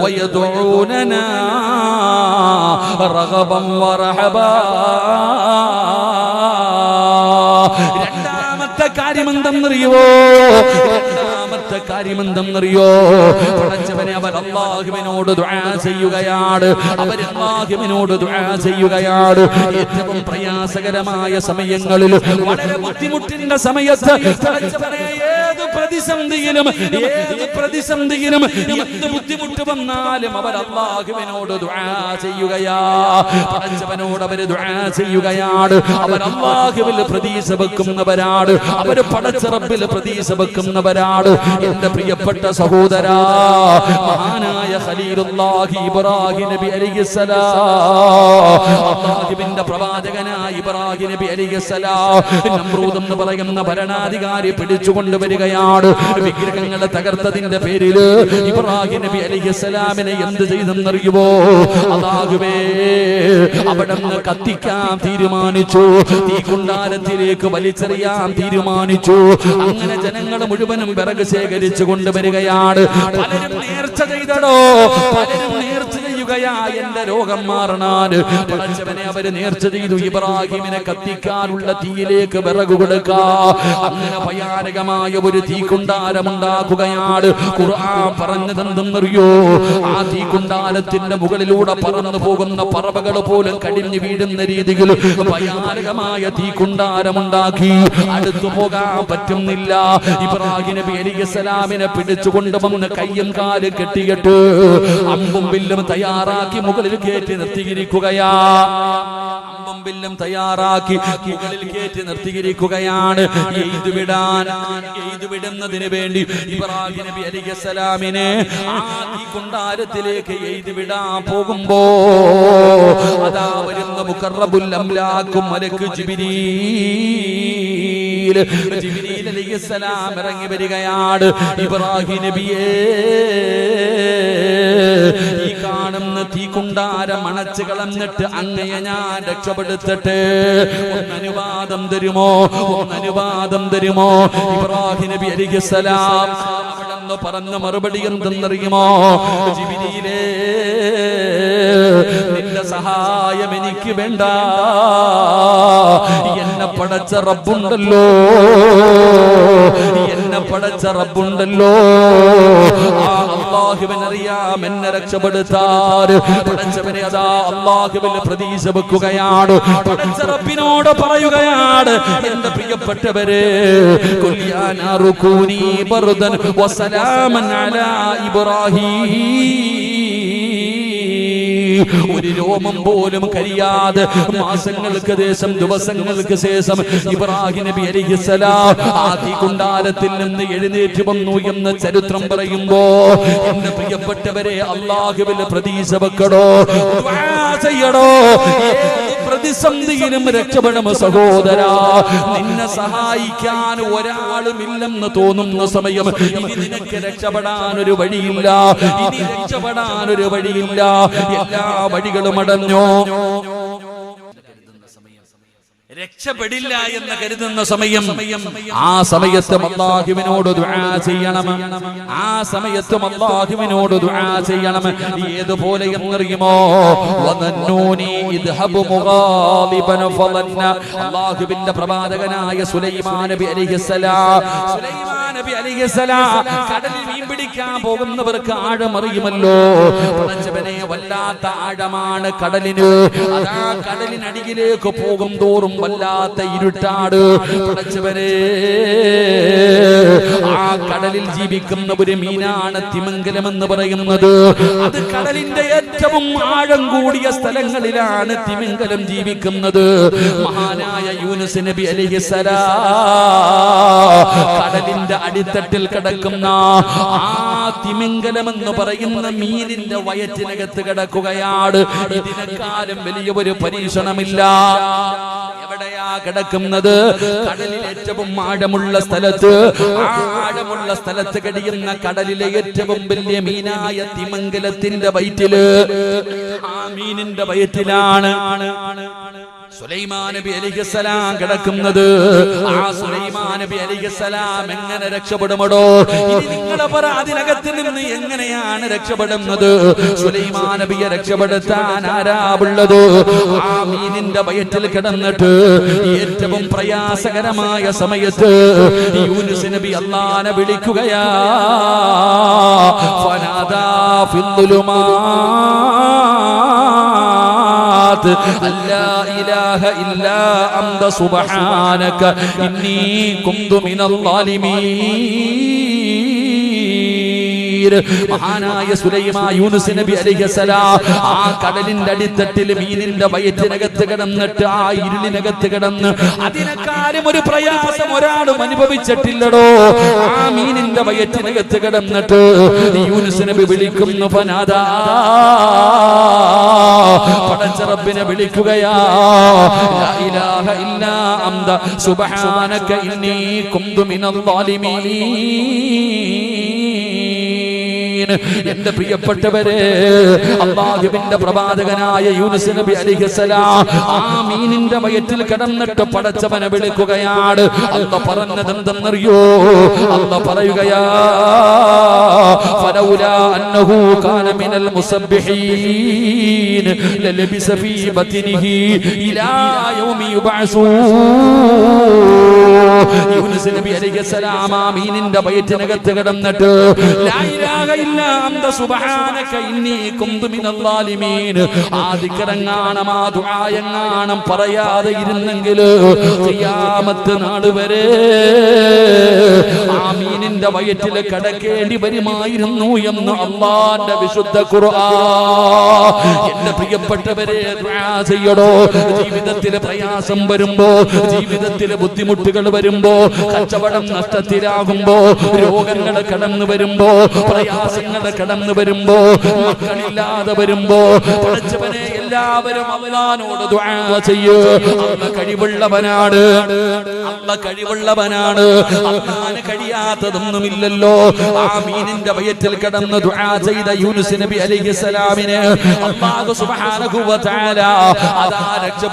വയദഊനനാ റഗബൻ വറഹബാ. 2ാമത്തെ കാര്യം എന്തെന്നറിയോ? 2ാമത്തെ കാര്യം എന്തെന്നറിയോ? പടച്ചവനെ, അവർ അല്ലാഹുവിനോട് ദുആ ചെയ്യുകയാണ്. അവർ അല്ലാഹുവിനോട് ദുആ ചെയ്യുകയാണ്. ഏറ്റവും പ്രയാസകരമായ സമയങ്ങളിൽ, വളരെ ബുദ്ധിമുട്ടിന്റെ സമയത്ത്, പടച്ചവനെ, ഏത് പ്രതിസന്ധിയിലും എന്ത് ബുദ്ധിമുട്ട് വന്നാലും അവർ അല്ലാഹുവിനോട് ദുആ ചെയ്യുകയാ. പടച്ചവനോട് അവർ ദുആ ചെയ്യുകയാണ്. അവർ അല്ലാഹുവിൽ പ്രതീക്ഷ വെക്കുന്നവരാണ്. അവർ പടച്ച റബ്ബിൽ പ്രതീക്ഷ വെക്കുന്നവരാണ്. എന്റെ പ്രിയപ്പെട്ട സഹോദരാ, മഹാനായ ഖലീലുല്ലാഹി ഇബ്രാഹിം നബി അലൈഹിസ്സലാം, അല്ലാഹുവിന്റെ പ്രവാചകനായ ഇബ്രാഹിം നബി അലൈഹിസ്സലാം, നമ്രൂദ് എന്ന് പറയുന്ന ഭരണാധികാരി പിടിച്ചുകൊണ്ടുവരിക. വരികയാണ്. വിഗ്രഹങ്ങളെ തകർത്തതിന്റെ പേരിൽ ഇബ്രാഹിം നബി അലൈഹിസ്സലാമിനെ എന്ത് ചെയ്തെന്നറിയുമോ? അല്ലാഹുവേ, അവിടുന്ന് കത്തിക്കാൻ തീരുമാനിച്ചു, തീക്കുണ്ടാരത്തിലേക്ക് വലിച്ചെറിയാൻ തീരുമാനിച്ചു. അങ്ങനെ ജനങ്ങൾ മുഴുവനും വിറക് ശേഖരിച്ചു കൊണ്ടുവരികയാണ്. പലരും നേർച്ച ചെയ്തടോ, പലരും നേർച്ച ചെയ്യുകയാ എന്റെ രോഗം മാറണാൻ. പടച്ചവനെ അവര് നേർച്ച ചെയ്തു ഇബ്രാഹിമിനെ കത്തിക്കാനുള്ള തീയിലേക്ക് വിറക് കൊടുക്കാ. അങ്ങനെ ഭയാനകമായ ഒരു തീക്കുണ്ടാരമുണ്ടാക്കുകയാണ്. ഖുർആൻ പറഞ്ഞതെന്തെന്നറിയോ? ആ തീക്കുണ്ടാരത്തിന്റെ മുകളിലൂടെ പറന്നു പോകുന്ന പറവകൾ പോലും കടിഞ്ഞു വീഴുന്ന രീതിയിൽ ഭയാനകമായ തീക്കുണ്ടാരമുണ്ടാക്കി. അടുത്തു പോകാൻ പറ്റുന്നില്ല. ഇബ്രാഹിം നബി അലൈഹിസ്സലാമിനെ പിടിച്ചുകൊണ്ടുവന്ന് കയ്യും കാലും കെട്ടിയിട്ട് അമ്പും വില്ലും തയ്യാറാക്കി മുകളിൽ കയറ്റി നിർത്തിയിരിക്കുകയാ. അമ്പും വില്ലും തയ്യാറാക്കി മുകളിൽ കയറ്റി നിർത്തിയിരിക്കുകയാണ്. എയ്തുവിടുന്നതിന് വേണ്ടി ഇബ്രാഹിം നബി അലൈഹിസ്സലാമിനെ ആ തീക്കുണ്ടാരത്തിലേക്ക് എയ്തുവിടാൻ പോകുമ്പോ അതാ വരുന്ന മുഖറബുൽ അംലാക്കും മലക്ക് ജിബ്രീൽ അലൈഹിസ്സലാം ഇറങ്ങി വരികയാണ്. ഇബ്രാഹിം നബിയേ, ഈ കാണുന്ന തീക്കുണ്ടാരം അണച്ചു കളഞ്ഞിട്ട് അങ്ങയെ ഞാൻ രക്ഷപ്പെടുത്തട്ടെ, ഒന്നനുവാദം തരുമോ, ഒന്നനുവാദം തരുമോ? ഇബ്രാഹിം നബി അലൈഹിസ്സലാം അവിടെന്ന് പറഞ്ഞ മറുപടി എന്തെന്നറിയുമോ? ജിബ്രീലേ, നിന്റെ സഹായം എനിക്ക് വേണ്ട, എന്നെ പടച്ച റബ്ബുണ്ടല്ലോ, എന്നെ പടച്ച റബ്ബുണ്ടല്ലോ. ആ അല്ലാഹുവിനറിയാം എന്നെ രക്ഷപ്പെടുത്താൻ. പടച്ചവനെ അതാ അല്ലാഹുവിൽ പ്രതീക്ഷ വെക്കുകയാണ്. പടച്ച റബ്ബിനോട് പറയുകയാണ്, എന്റെ പ്രിയപ്പെട്ടവരെ, ഖുൽ യാ നാറു കൂനി ബർദൻ വസലാമൻ അലാ ഇബ്രാഹീം. ഒരു രോമം പോലും കരിയാതെ മാസങ്ങൾക്ക് ശേഷം, ദിവസങ്ങൾക്ക് ശേഷം ഇബ്രാഹിം നബി അലൈഹിസ്സലാം ആ തീക്കുണ്ടാരത്തിൽ നിന്ന് എഴുന്നേറ്റ് വന്നു എന്ന് ചരിത്രം പറയുമ്പോ, എന്റെ പ്രിയപ്പെട്ടവരെ, അല്ലാഹുവിൽ പ്രതീക്ഷ വെക്കടോ, ദുആ ചെയ്യടോ. പ്രതിസന്ധിയിലും രക്ഷപ്പെടണം സഹോദരാ. നിന്നെ സഹായിക്കാൻ ഒരാളുമില്ലെന്ന് തോന്നുന്ന സമയം ഇനി നിനക്ക് രക്ഷപ്പെടാൻ ഒരു വഴിയില്ല, ഇനി രക്ഷപ്പെടാൻ ഒരു വഴിയില്ല. എല്ലാ വഴികളും അടഞ്ഞോ. രക്ഷപ്പെടില്ല എന്ന് കരുതുന്ന സമയം, ആ സമയത്തും അല്ലാഹുവിനോട് ദുആ ചെയ്യണം. ആ സമയത്തും അല്ലാഹുവിനോട് ദുആ ചെയ്യണം. ഏതുപോലെ എന്നറിയുമോ? വദന്നൂനി ഇദ്ഹബു മുഗാദിബൻ ഫളന്ന. അല്ലാഹുവിന്റെ പ്രവാചകനായ സുലൈമാൻ നബി അലൈഹിസ്സലാം, സുലൈമാൻ നബി അലൈഹിസ്സലാം കടലിൽ മീൻ പിടിക്കാൻ പോകുന്നവർക്ക് ആഴമറിയുമല്ലോ. പടച്ചവനെ, വല്ലാത്ത ആഴമാണ് കടലിന്. അതാ കടലിനടിയിലേക്ക് പോകും തോറും വല്ലാത്ത ഇരുട്ടാട്. പടച്ചവനെ, ആ കടലിൽ ജീവിക്കുന്ന ഒരു മീനാണ് തിമിംഗലം എന്ന് പറയുന്നത്. അത് കടലിന്റെ ഏറ്റവും ആഴം കൂടിയ സ്ഥലങ്ങളിലാണ് തിമിംഗലം ജീവിക്കുന്നത്. മഹാനായ യൂനുസ് നബി അലൈഹിസ്സലാം കടലിന്റെ അടിത്തട്ടിൽ കിടക്കുന്ന ആ തിമിംഗലം എന്ന് പറയുന്ന മീനിന്റെ വയറ്റിനകത്ത് കിടക്കുകയാണ്. ഇതിനെക്കാളും വലിയ ഒരു പരീക്ഷണമില്ല. എവിടെയാ കിടക്കുന്നത്? കടലിൽ ഏറ്റവും ആഴമുള്ള സ്ഥലത്ത്. ആ ആഴമുള്ള സ്ഥലത്ത് കഴിയുന്ന കടലിലെ ഏറ്റവും വലിയ മീനായ തിമിംഗലത്തിന്റെ വയറ്റില്, ആ മീനിന്റെ വയറ്റിലാണ് സുലൈമാൻ നബി അലൈഹിസ്സലാം കിടക്കുന്നത്. ആ സുലൈമാൻ നബി അലൈഹിസ്സലാം എങ്ങനെ രക്ഷപ്പെടുമടോ? ഇനി നിങ്ങളെ പറ, അതിനകത്ത് നിന്ന് എങ്ങനെയാണ് രക്ഷപ്പെടുന്നത്? സുലൈമാൻ നബിയെ രക്ഷപ്പെടുത്താൻ ആരാവുള്ളത്? ആ മീനിന്റെ വയറ്റിൽ കിടന്നിട്ട് ഏറ്റവും പ്രയാസകരമായ സമയത്ത് യൂനുസ് നബി അല്ലാഹനെ വിളിക്കുകയാ. ഫനാദാ ഫിദ്ദുലുമാത് അല്ലാ ഇലാഹ ഇല്ലാ അന്ത സുബ്ഹാനക ഇന്നി കുന്തു മിനൽ ളാലിമീൻ. മഹാനായ സുലൈമാൻ യൂനുസ് നബി അലൈഹിസ്സലാം ആ കടലിന്റെ അടിത്തട്ടിൽ മീനിന്റെ വയറ്റിനകത്ത് കിടന്നിട്ട്, ആ ഇരുളിനകത്ത് കിടന്ന്, അതിനെക്കാളും ഒരു പ്രയാസം ഒരാളും അനുഭവിച്ചിട്ടില്ലടോ. ആ മീനിന്റെ വയറ്റിനകത്ത് കിടന്നിട്ട് യൂനുസ് നബി വിളിക്കുന്നു, ഫനാദാ പടച്ച റബ്ബിനെ വിളിക്കുകയാ ലാ ഇലാഹ ഇല്ലാ അന്ത സുബ്ഹാനക ഇന്നി കുന്തു മിനൽ ളാലിമീൻ. എന്റെ പ്രിയപ്പെട്ടവരെ, അല്ലാഹുവിന്റെ പ്രവാചകനായ യൂനുസ് നബി അലൈഹിസ്സലാം ആ മീനിന്റെ വയറ്റിൽ കിടന്നിട്ട് പടച്ചവനെ വിളിക്കുകയാണ്. അല്ലാഹു പറഞ്ഞതെന്തെന്നറിയോ? അല്ലാഹു പറയുകയാ ഫലൗലാ അന്നഹു കാന മിനൽ മുസബ്ബിഹീൻ ലലബിസ ഫീ ബത്നിഹി ഇലാ യൗമി യുബഅസൂൻ. യൂനുസ് നബി അലൈഹിസ്സലാം ആ മീനിന്റെ വയറ്റിനകത്ത് കിടന്നിട്ട് ലാ ഇലാഹ ഇല്ലാ അന്ത സുബ്ഹാനക ഇന്നി കുന്തു മിനൽ ളാലിമീൻ ആ ദിക്റങ്ങാണം ആ ദുആയങ്ങാണം പറയാതെ ഇരുന്നെങ്കിൽ ഖിയാമത്ത് നാൾ വരെ ആ മീനിന്റെ വയറ്റിൽ കിടക്കേണ്ടി വരുമായിരുന്നു എന്ന് അല്ലാഹുവിന്റെ വിശുദ്ധ ഖുർആൻ. എന്റെ പ്രിയപ്പെട്ടവരെ, ദുആ ചെയ്യടോ. ജീവിതത്തിലെ പ്രയാസം വരുമ്പോ, ജീവിതത്തിലെ ബുദ്ധിമുട്ടുകൾ വരുമ്പോ, കച്ചവടം നഷ്ടത്തിലാകുമ്പോ, രോഗങ്ങൾ കടന്നു വരുമ്പോ, പ്രയാസങ്ങൾ കടന്നു വരുമ്പോ, മക്കളില്ലാതെ വരുമ്പോ, പടച്ചവനെ എല്ലാവരും അല്ലാഹുവോട് ദുആ ചെയ്യൂ. അല്ലാഹു കഴിവുള്ളവനാണ്, അല്ലാഹു കഴിവുള്ളവനാണ്. അല്ലാഹുവിന് കഴിയാത്തതൊന്നുമില്ലല്ലോ. ആ മീനിന്റെ വയറ്റിൽ കിടന്ന് ദുആ ചെയ്ത യൂനുസ് നബി അലൈഹിസ്സലാമിനെ അല്ലാഹു സുബ്ഹാനഹു വ തആല അതാ